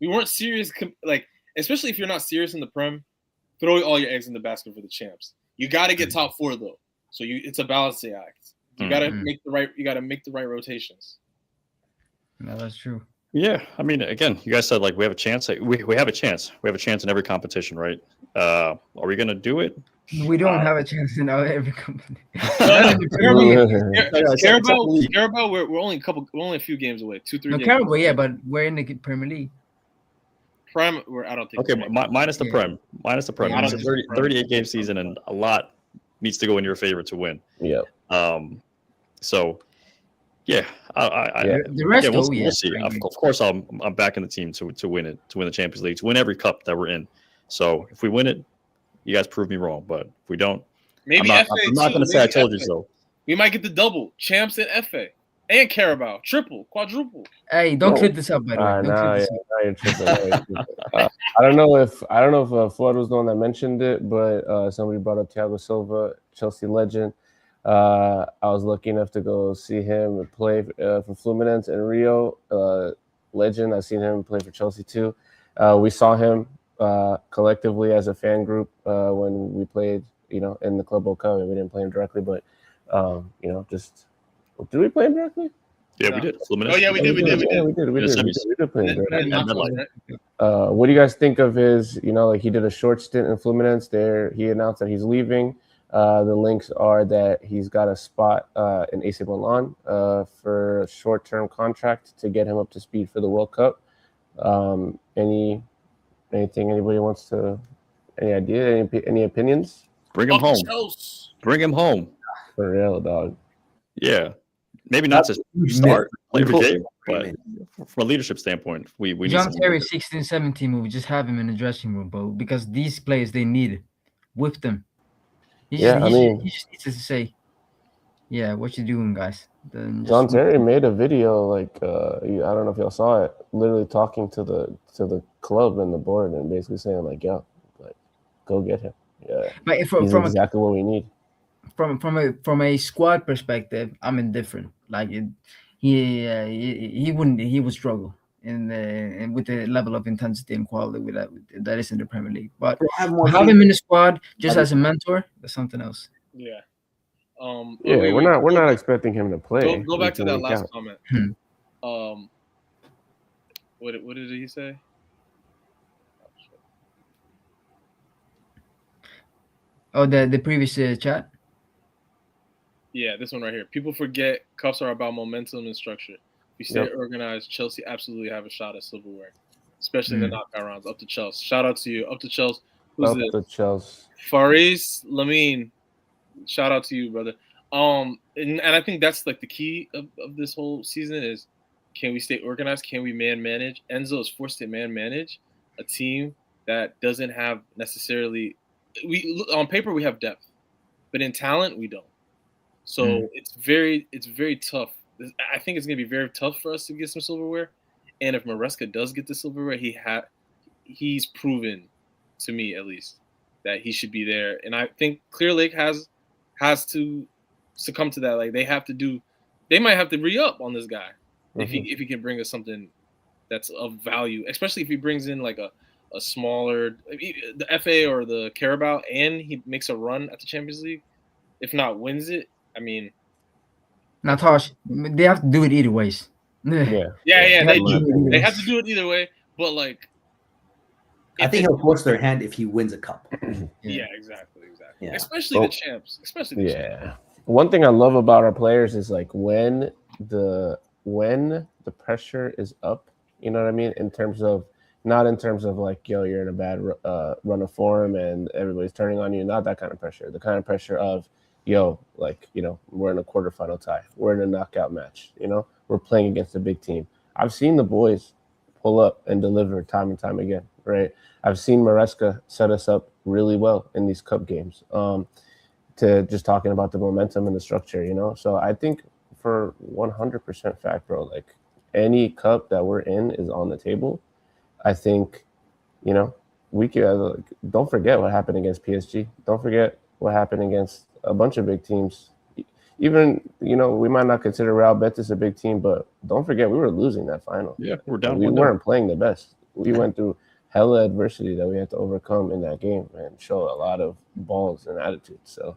Speaker 2: We weren't serious, like especially if you're not serious in the Prem. Throw all your eggs in the basket for the champs. You got to get top four though, so it's a balancing act. You got to make the right rotations.
Speaker 5: No, that's true.
Speaker 1: yeah. I mean, again, you guys said like we have a chance. We have a chance. We have a chance in every competition, right? Are we gonna do it?
Speaker 5: We don't have a chance in every company.
Speaker 2: Carabao, we're only a few games away. 2-3
Speaker 5: No,
Speaker 2: games.
Speaker 5: Carabao, yeah, but we're in the Premier League.
Speaker 2: Prem, I don't think.
Speaker 1: Okay, minus the Prem. Minus the Prem.
Speaker 5: Yeah,
Speaker 1: It's a 38 game season, and a lot needs to go in your favor to win.
Speaker 3: Yeah.
Speaker 1: So, yeah,
Speaker 5: The rest,
Speaker 1: we'll see. Of course, I'm backing the team to win it, to win the Champions League, to win every cup that we're in. So if we win it, you guys prove me wrong. But if we don't,
Speaker 2: maybe
Speaker 1: I'm not going to say I told you so.
Speaker 2: We might get the double champs and FA and Carabao, triple, quadruple.
Speaker 5: Hey, don't clip this up, by the way.
Speaker 3: Now you're tripping. I don't know if Flood was the one that mentioned it, but somebody brought up Thiago Silva, Chelsea legend. I was lucky enough to go see him play for Fluminense in Rio. Legend. I've seen him play for Chelsea too. We saw him collectively as a fan group when we played, you know, in the Club World Cup. We didn't play him directly, but you know, just did we play him directly?
Speaker 1: Yeah, we did. Fluminense.
Speaker 2: Oh yeah, we did. We did
Speaker 3: play him directly.
Speaker 2: Right?
Speaker 3: What do you guys think of his? You know, like he did a short stint in Fluminense. There, he announced that he's leaving. The links are that he's got a spot in AC Milan for a short-term contract to get him up to speed for the World Cup. Anything anybody wants to? Any idea? Any opinions?
Speaker 1: Bring him home. Bring him home.
Speaker 3: For real, dog.
Speaker 1: Yeah, maybe not to start play every game, but from a leadership standpoint, we need
Speaker 5: John Terry 16-17 movie. Just have him in the dressing room, bro, because these players they need it. Whip them. He just needs to say. Yeah, what you doing, guys? Then just
Speaker 3: John Terry made a video like I don't know if y'all saw it, literally talking to the club and the board and basically saying like, "Yo, like, go get him. Yeah,
Speaker 5: But
Speaker 3: he's
Speaker 5: from a
Speaker 3: exactly what we need."
Speaker 5: from a squad perspective, I'm indifferent. Like he wouldn't he would struggle in with the level of intensity and quality that is in the Premier League. But
Speaker 6: I have
Speaker 5: to
Speaker 6: more
Speaker 5: have
Speaker 6: faith.
Speaker 5: him in the squad just as a mentor, that's something else.
Speaker 2: Yeah.
Speaker 3: Yeah,
Speaker 2: Wait,
Speaker 3: we're
Speaker 2: go,
Speaker 3: not expecting him to play.
Speaker 2: go back
Speaker 3: week
Speaker 2: to
Speaker 3: in,
Speaker 2: that
Speaker 3: week
Speaker 2: last
Speaker 3: out.
Speaker 2: comment.
Speaker 5: Hmm.
Speaker 2: What did he say?
Speaker 5: Oh, the previous chat.
Speaker 2: Yeah, this one right here. People forget cups are about momentum and structure. If you stay organized, Chelsea absolutely have a shot at silverware, especially in the knockout rounds. Up to Chelsea. Shout out to you. Up to Chelsea. Who's
Speaker 3: Up
Speaker 2: this?
Speaker 3: to Chelsea.
Speaker 2: Faris Lamine. Shout out to you, brother. And I think that's like the key of this whole season is, can we stay organized? Can we man manage? Enzo is forced to man manage a team that doesn't have necessarily. We on paper we have depth, but in talent we don't. So it's very tough. I think it's gonna be very tough for us to get some silverware. And if Maresca does get the silverware, he's proven to me at least that he should be there. And I think Clear Lake has to succumb to that. Like they might have to re-up on this guy if he can bring us something that's of value, especially if he brings in like a smaller the FA or the Carabao and he makes a run at the Champions League, if not wins it. I mean,
Speaker 5: Now, Tosh, they have to do it either ways.
Speaker 3: Yeah.
Speaker 2: They
Speaker 5: do.
Speaker 2: do. They have to do it either way. But like,
Speaker 6: I think he'll force their hand if he wins a cup.
Speaker 2: Yeah, exactly.
Speaker 6: Yeah.
Speaker 2: Especially the champs. Especially the champs.
Speaker 3: One thing I love about our players is like when the pressure is up, you know what I mean? Not in terms of like, yo, you're in a bad run of form and everybody's turning on you. Not that kind of pressure. The kind of pressure of, yo, like, you know, we're in a quarterfinal tie. We're in a knockout match. You know, we're playing against a big team. I've seen the boys pull up and deliver time and time again, right? I've seen Maresca set us up really well in these cup games. To just talking about the momentum and the structure, you know? So I think for 100% fact, bro, like any cup that we're in is on the table. I think, you know, we could, don't forget what happened against PSG. Don't forget what happened against a bunch of big teams. Even, you know, we might not consider Real Betis a big team, but don't forget we were losing that final.
Speaker 1: Yeah, we're down.
Speaker 3: We weren't playing the best. We went through hella adversity that we had to overcome in that game and show a lot of balls and attitude. So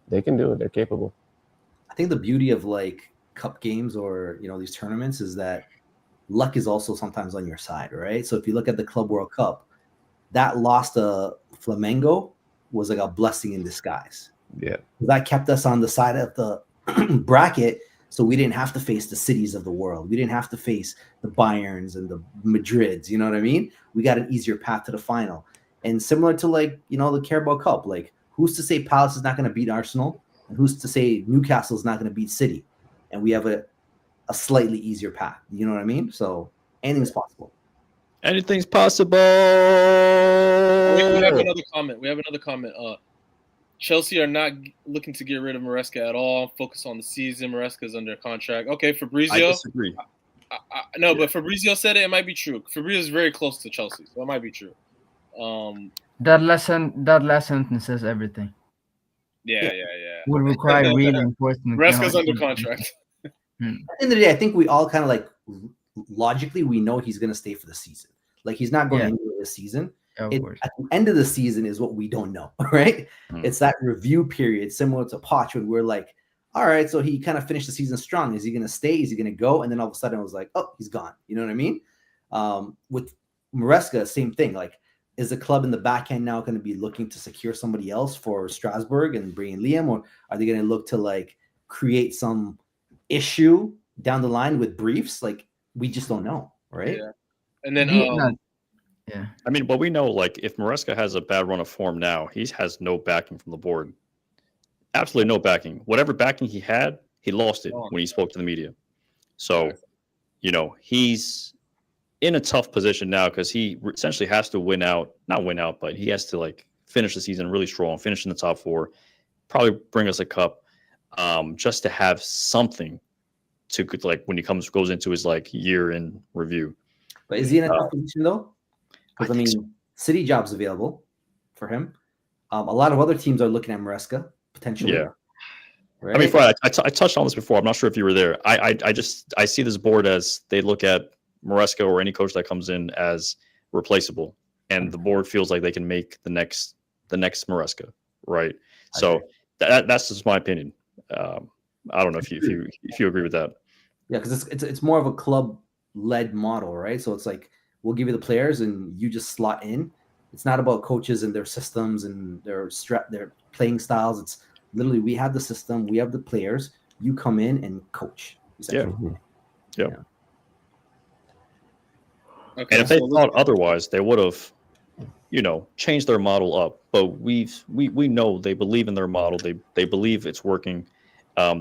Speaker 3: they can do it. They're capable.
Speaker 6: I think the beauty of like cup games or, you know, these tournaments is that luck is also sometimes on your side, right? So if you look at the Club World Cup, that loss to Flamengo was like a blessing in disguise.
Speaker 3: Yeah.
Speaker 6: That kept us on the side of the bracket, so we didn't have to face the cities of the world. We didn't have to face the Bayerns and the Madrids, you know what I mean? We got an easier path to the final. And similar to like, you know, the Carabao Cup, like who's to say Palace is not going to beat Arsenal? And who's to say Newcastle is not going to beat City? And we have a slightly easier path. You know what I mean? So anything's possible.
Speaker 1: Anything's possible.
Speaker 2: We have another comment. Chelsea are not looking to get rid of Maresca at all. Focus on the season. Maresca is under contract. Okay, Fabrizio.
Speaker 1: I disagree.
Speaker 2: No, but Fabrizio said it. It might be true. Fabrizio is very close to Chelsea, so it might be true.
Speaker 5: That last sentence says everything.
Speaker 2: Yeah.
Speaker 5: Would require reinforcement.
Speaker 2: Maresca's under contract.
Speaker 6: At the end of the day, I think we all kind of like logically we know he's going to stay for the season. Like he's not going anywhere this season. At the end of the season is what we don't know, right? It's that review period similar to Poch when we're like, all right, so he kind of finished the season strong. Is he going to stay? Is he going to go? And then all of a sudden it was like, oh, he's gone. You know what I mean? With Maresca, same thing. Like, is the club in the back end now going to be looking to secure somebody else for Strasbourg and bring in Liam? Or are they going to look to like create some issue down the line with briefs? Like, we just don't know, right?
Speaker 2: Yeah. And then,
Speaker 5: yeah.
Speaker 1: I mean, but we know, like, if Maresca has a bad run of form now, he has no backing from the board. Absolutely no backing. Whatever backing he had, he lost it when he spoke to the media. So, you know, he's in a tough position now because he essentially has to not win out, but he has to, like, finish the season really strong, finish in the top four, probably bring us a cup. just to have something to like when he goes into his like year in review.
Speaker 6: But is he in a
Speaker 1: Uh,
Speaker 6: tough position though? Because I
Speaker 1: think
Speaker 6: mean, City job's available for him. A lot of other teams are looking at Maresca potentially.
Speaker 1: Yeah.
Speaker 6: Right?
Speaker 1: I mean, Fred, I touched on this before. I'm not sure if you were there. I see this board as they look at Maresca or any coach that comes in as replaceable, and the board feels like they can make the next Maresca, right? So that's just my opinion. I don't know if you agree with that.
Speaker 6: Yeah, because it's more of a club led model, right? So it's like we'll give you the players and you just slot in. It's not about coaches and their systems and their playing styles. It's literally we have the system, we have the players. You come in and coach.
Speaker 1: Yeah.
Speaker 3: Mhm.
Speaker 2: Okay,
Speaker 1: And if they
Speaker 2: so
Speaker 1: thought otherwise, they would have, changed their model up. But we know they believe in their model. They believe it's working.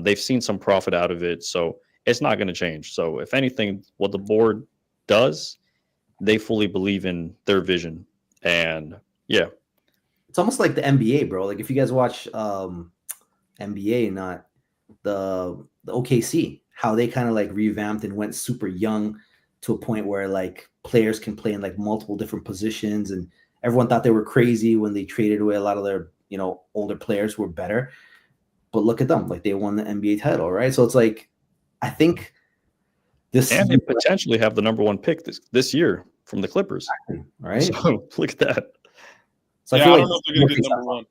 Speaker 1: They've seen some profit out of it, so it's not going to change. So if anything, what the board does, they fully believe in their vision. And yeah,
Speaker 6: It's almost like the NBA, bro. Like if you guys watch NBA, not the OKC, how they kind of like revamped and went super young to a point where like players can play in like multiple different positions, and everyone thought they were crazy when they traded away a lot of their older players who were better. But look at them, like they won the NBA title, right? So it's like I think this
Speaker 1: and they potentially have the number one pick this year from the Clippers.
Speaker 6: right.
Speaker 1: So look at that.
Speaker 6: So
Speaker 2: yeah,
Speaker 6: I feel
Speaker 2: I
Speaker 6: like
Speaker 2: don't know if they're gonna get number one,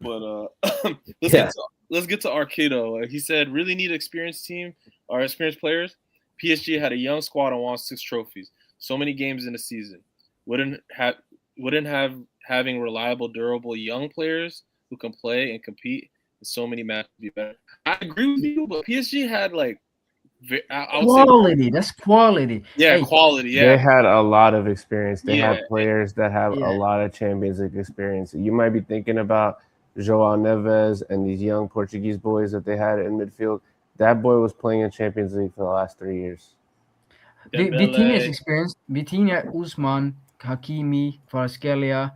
Speaker 2: but let's get to Arcado. He said, "Really need experienced team or experienced players. PSG had a young squad and won 6 trophies. So many games in a season. Wouldn't having reliable, durable young players who can play and compete in so many matches be better." I agree with you, but PSG had like I would say
Speaker 5: Quality. That's quality. Hey,
Speaker 2: quality.
Speaker 3: They
Speaker 2: Yeah,
Speaker 3: had a lot of experience. They
Speaker 2: Yeah.
Speaker 3: had players that have
Speaker 5: Yeah.
Speaker 3: a lot of Champions League experience. You might be thinking about Joao Neves and these young Portuguese boys that they had in midfield. That boy was playing in Champions League for the last 3 years.
Speaker 5: Vitinha's
Speaker 2: Dembele.
Speaker 5: experience. Vitinha, Usman, Hakimi, Kvaratskhelia,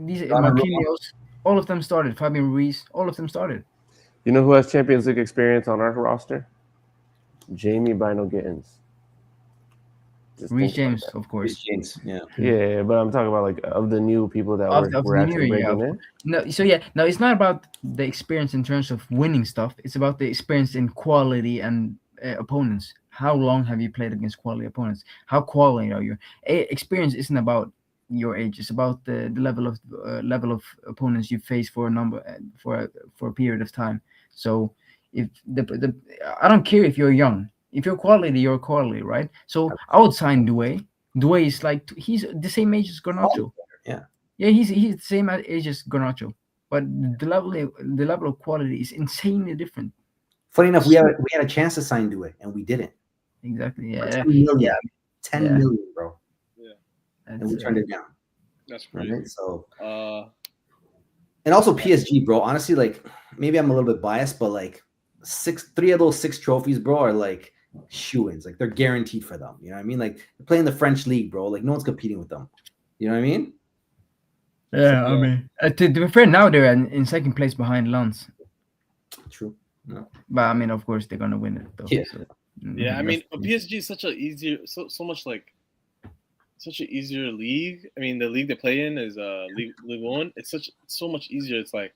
Speaker 5: these Marquinhos, all of them started. Fabian Ruiz, all of them started.
Speaker 3: You know who has Champions League experience on our roster? Jamie Bino Gittins. Just
Speaker 5: Reece
Speaker 3: think about
Speaker 5: James, of course.
Speaker 6: James, yeah.
Speaker 3: that. Yeah, but I'm talking about like of the new people that
Speaker 5: Of
Speaker 3: we're
Speaker 5: the
Speaker 3: actually
Speaker 5: new, yeah,
Speaker 3: bringing in.
Speaker 5: No, so yeah, no, it's not about the experience in terms of winning stuff. It's about the experience in quality and opponents. How long have you played against quality opponents? How quality are you? Experience isn't about your age. It's about the level of opponents you face for a number for a period of time. So if the I don't care if you're young. If you're quality, right? So I would sign Doué. Doué is like he's the same age as Garnacho.
Speaker 6: Yeah.
Speaker 5: Yeah, he's the same age as Garnacho, but the level of quality is insanely different.
Speaker 6: Funny enough, we had a chance to sign Doué and we didn't.
Speaker 5: Exactly.
Speaker 6: For
Speaker 5: Yeah.
Speaker 6: 10 million.
Speaker 5: Yeah.
Speaker 6: 10
Speaker 5: Yeah.
Speaker 6: million, bro. And
Speaker 5: That's,
Speaker 6: we turned it down.
Speaker 2: That's crazy.
Speaker 6: Right? So
Speaker 2: And
Speaker 6: also PSG, bro. Honestly, like maybe I'm a little bit biased, but like 3 of those 6 trophies, bro, are like shoo-ins. Like they're guaranteed for them. You know what I mean? Like they're playing the French league, bro. Like no one's competing with them. You know what I mean?
Speaker 5: Yeah, I mean, to be fair, now they're in second place behind Lens.
Speaker 6: True. No.
Speaker 5: But I mean, of course, they're gonna win it though.
Speaker 6: Yeah.
Speaker 5: So,
Speaker 2: I mean,
Speaker 5: that's-
Speaker 2: PSG is such a easier, so much like such an easier league. I mean, the league they play in is League One. It's so much easier. It's like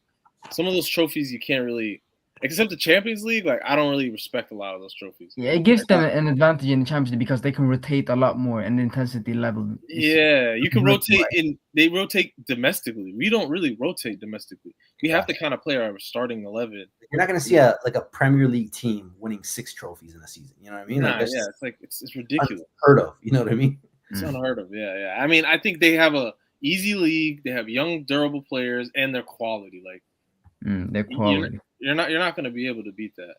Speaker 2: some of those trophies you can't really, except the Champions League. Like I don't really respect a lot of those trophies.
Speaker 5: Yeah, it gives them an advantage in the Champions League because they can rotate a lot more, and the intensity level.
Speaker 2: Yeah, you can
Speaker 5: Right.
Speaker 2: rotate they rotate domestically. We don't really rotate domestically. We have to kind of play our starting 11.
Speaker 6: You're not gonna see a Premier League team winning 6 trophies in a season. You know what I mean?
Speaker 2: Nah,
Speaker 6: Like that's
Speaker 2: yeah, it's like it's ridiculous.
Speaker 6: unheard of. You know what I mean?
Speaker 2: It's unheard of. Yeah. I mean, I think they have a easy league. They have young, durable players, and their quality. Like
Speaker 5: Their quality.
Speaker 2: you're not going to be able to beat that.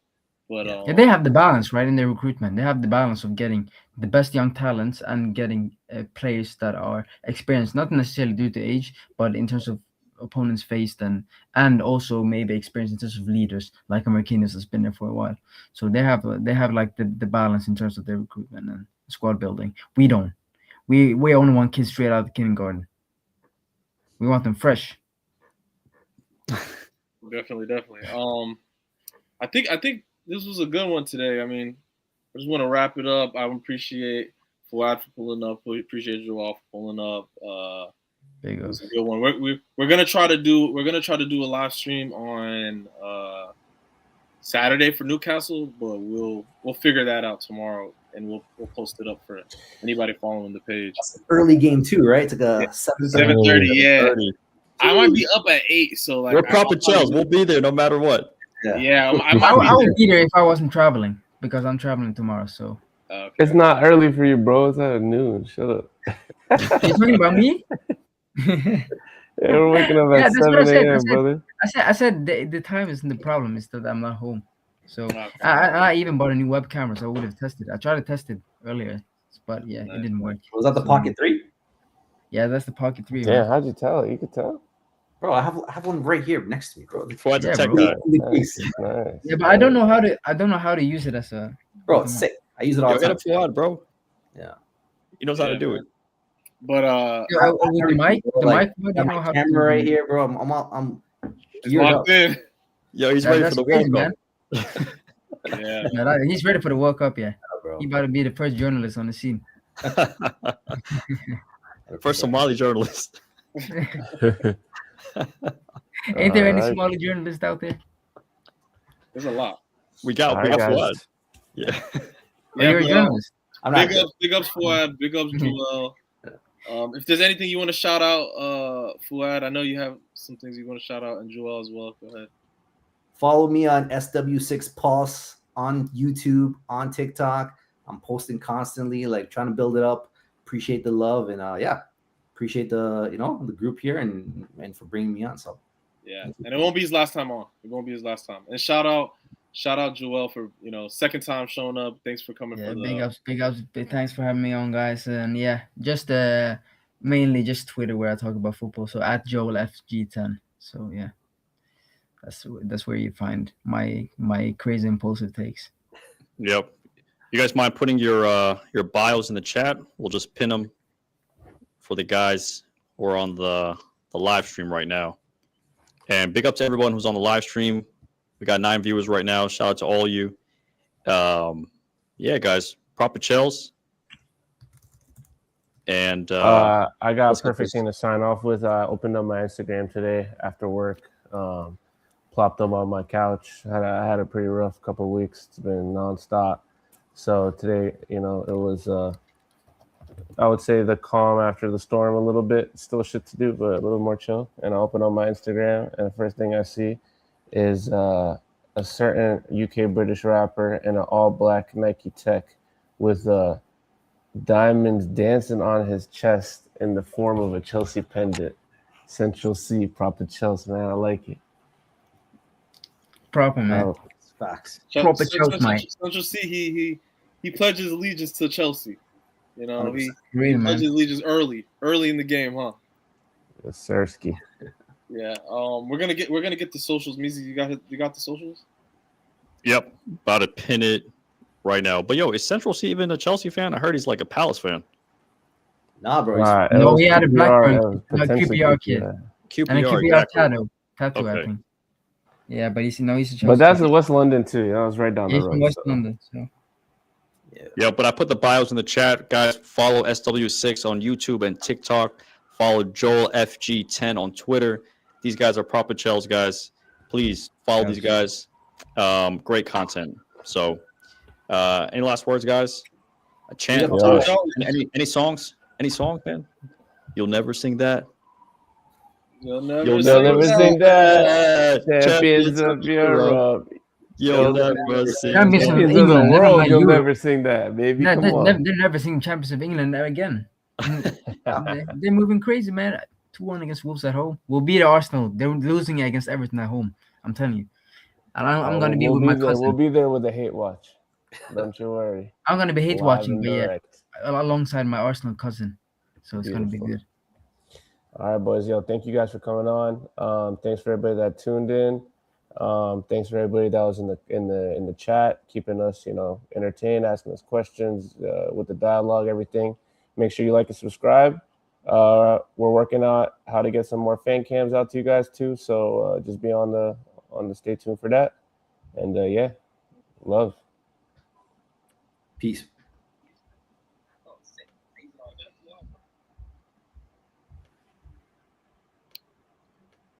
Speaker 2: But
Speaker 5: Yeah, they have the balance, right, in their recruitment. They have the balance of getting the best young talents and getting players that are experienced, not necessarily due to age, but in terms of opponents faced and also maybe experience in terms of leaders, like Marquinhos has been there for a while. So they have like the balance in terms of their recruitment and squad building. We don't. We only want kids straight out of kindergarten. We want them fresh.
Speaker 2: Definitely. I think this was a good one today. I mean, I just want to wrap it up. I appreciate Fuad for pulling up. We appreciate Joel for pulling up.
Speaker 5: Big
Speaker 2: It
Speaker 5: ups.
Speaker 2: was a good one. We're gonna try to do a live stream on Saturday for Newcastle, but we'll figure that out tomorrow, and we'll post it up for anybody following the page.
Speaker 6: Early game too, right? It's like a 7:30.
Speaker 2: 7:30. Yeah,
Speaker 1: 30.
Speaker 2: I might be up at 8, so like
Speaker 1: We're proper Chels. We'll be there no matter what.
Speaker 2: Yeah, I
Speaker 5: I,
Speaker 2: might be
Speaker 5: I would
Speaker 2: there.
Speaker 5: be there if I wasn't traveling because I'm traveling tomorrow. So
Speaker 2: Okay.
Speaker 3: It's not early for you, bro. It's at noon. Shut up.
Speaker 5: you're talking about me?
Speaker 3: Yeah, we're waking up
Speaker 5: Yeah,
Speaker 3: at
Speaker 5: that's what I
Speaker 3: 7
Speaker 5: said.
Speaker 3: a.m., brother.
Speaker 5: I said the time isn't the problem. It's that I'm not home. So
Speaker 2: Okay.
Speaker 5: I even bought a new web camera, so I would have tested. I tried to test it earlier, but yeah, it didn't work.
Speaker 6: Was that the
Speaker 5: So,
Speaker 6: Pocket 3?
Speaker 5: Yeah, that's the Pocket 3.
Speaker 3: Damn,
Speaker 5: Man.
Speaker 3: how'd you tell? You could tell.
Speaker 6: Bro, I have one right here next to me, bro.
Speaker 1: Fuad's
Speaker 5: Yeah,
Speaker 1: a tech
Speaker 5: bro.
Speaker 1: guy.
Speaker 6: In the
Speaker 3: Nice,
Speaker 6: case.
Speaker 3: nice.
Speaker 5: Yeah, but I don't know how to use it as a.
Speaker 6: Bro, it's sick. I use it all
Speaker 1: Yo,
Speaker 6: the
Speaker 1: hit
Speaker 6: time.
Speaker 1: up Fuad, bro.
Speaker 6: Yeah.
Speaker 1: He knows how to
Speaker 2: Yeah,
Speaker 1: do
Speaker 2: man.
Speaker 1: it.
Speaker 2: But
Speaker 5: Yeah, with the mic,
Speaker 6: Like,
Speaker 5: you
Speaker 6: got
Speaker 5: know
Speaker 6: my
Speaker 5: how
Speaker 6: camera right
Speaker 5: to.
Speaker 6: here, bro. I'm
Speaker 2: it's
Speaker 6: geared up.
Speaker 2: locked in.
Speaker 1: Yo, he's ready for
Speaker 5: That's
Speaker 1: the
Speaker 5: crazy,
Speaker 1: World
Speaker 5: man.
Speaker 1: Cup.
Speaker 2: Yeah.
Speaker 5: Yeah, he's ready for the World Cup. Yeah,
Speaker 6: Bro.
Speaker 5: he about to be the first journalist on the scene.
Speaker 1: First Somali journalist.
Speaker 5: Ain't there any
Speaker 3: Alright.
Speaker 5: Somali journalists out there?
Speaker 2: There's a lot.
Speaker 1: We got
Speaker 3: Alright,
Speaker 1: Fuad.
Speaker 3: guys.
Speaker 1: Yeah.
Speaker 5: Oh, you're a
Speaker 2: but,
Speaker 5: journalist.
Speaker 6: I'm not
Speaker 2: big ups, Fuad. Big ups, Joel. If there's anything you want to shout out, Fuad, I know you have some things you want to shout out, and Joel as well. Go ahead.
Speaker 6: Follow me on SW6 Pulse on YouTube, on TikTok. I'm posting constantly, like trying to build it up. Appreciate the love and appreciate the group here and for bringing me on. So
Speaker 2: Yeah, and it won't be his last time on. It won't be his last time. And shout out Joel for second time showing up. Thanks for coming.
Speaker 5: Yeah,
Speaker 2: for the
Speaker 5: big ups. Thanks for having me on, guys. And yeah, just mainly just Twitter where I talk about football. So at JoelFG10. So yeah, that's where you find my crazy impulsive takes.
Speaker 1: Yep. You guys mind putting your bios in the chat? We'll just pin them for the guys who are on the live stream right now. And big up to everyone who's on the live stream. We got 9 viewers right now. Shout out to all of you. Yeah, guys, proper chills. And
Speaker 3: I got
Speaker 1: let's
Speaker 3: a
Speaker 1: get
Speaker 3: perfect
Speaker 1: this.
Speaker 3: thing to sign off with. I opened up my Instagram today after work. Plopped up on my couch. I had a pretty rough couple of weeks. It's been nonstop. So today, it was I would say the calm after the storm a little bit. Still shit to do, but a little more chill. And I open up my Instagram, and the first thing I see is a certain UK British rapper in an all-black Nike Tech with diamonds dancing on his chest in the form of a Chelsea pendant. Central C, proper Chelsea, man. I like it.
Speaker 5: Proper, man.
Speaker 3: Oh,
Speaker 6: it's facts.
Speaker 5: Proper Chelsea, mate.
Speaker 2: Central C, he pledges allegiance to Chelsea. He
Speaker 5: Really,
Speaker 2: pledges
Speaker 5: man.
Speaker 2: allegiance early in the game, huh?
Speaker 3: Sersky.
Speaker 2: Yeah. We're gonna get the socials. Meezy, you got the socials?
Speaker 1: Yep, about to pin it right now. But yo, is Central C even a Chelsea fan? I heard he's like a Palace fan.
Speaker 6: Nah, bro.
Speaker 5: No, he had a Blackburn,
Speaker 3: potentially
Speaker 5: QPR kid.
Speaker 1: QPR,
Speaker 5: And a QPR
Speaker 1: exactly.
Speaker 5: tattoo, I
Speaker 1: Okay.
Speaker 5: think. Yeah, but he's a Chelsea
Speaker 3: But that's
Speaker 5: fan.
Speaker 3: in West London too. That was right down
Speaker 5: He's
Speaker 3: the
Speaker 5: from
Speaker 3: road.
Speaker 5: West
Speaker 3: so.
Speaker 5: London. So.
Speaker 1: Yeah, but I put the bios in the chat. Guys, follow SW6 on YouTube and TikTok. Follow JoelFG10 on Twitter. These guys are proper Chels, guys. Please follow these guys. Great content. So, any last words, guys? A chant?
Speaker 3: Yeah.
Speaker 1: Any songs? Any songs, man? You'll never sing that.
Speaker 2: You'll never
Speaker 1: You'll
Speaker 3: never sing that.
Speaker 1: that.
Speaker 3: Champions of Europe.
Speaker 1: You'll never sing
Speaker 5: Champions
Speaker 1: that.
Speaker 5: of
Speaker 3: Champions of the
Speaker 5: England, never
Speaker 3: world.
Speaker 5: mind
Speaker 3: You'll
Speaker 5: Europe.
Speaker 3: never sing that, baby.
Speaker 5: No,
Speaker 3: Come
Speaker 5: they're
Speaker 3: on.
Speaker 5: never seeing Champions of England again. They're moving crazy, man. 2-1 against Wolves at home. We'll beat Arsenal. They're losing against Everton at home. I'm telling you. And I'm going to be with my cousin.
Speaker 3: We'll be there with a hate watch. Don't you worry.
Speaker 5: I'm going to be hate
Speaker 3: Live
Speaker 5: watching,
Speaker 3: and
Speaker 5: but yeah,
Speaker 3: direct.
Speaker 5: alongside my Arsenal cousin. So it's going to be
Speaker 3: Beautiful.
Speaker 5: good.
Speaker 3: All right, boys. Yo, thank you guys for coming on. Thanks for everybody that tuned in. Thanks for everybody that was in the chat, keeping us, entertained, asking us questions with the dialogue, everything. Make sure you like and subscribe. We're working on how to get some more fan cams out to you guys too. So just be on on the stay tuned for that. And yeah, love.
Speaker 6: Peace.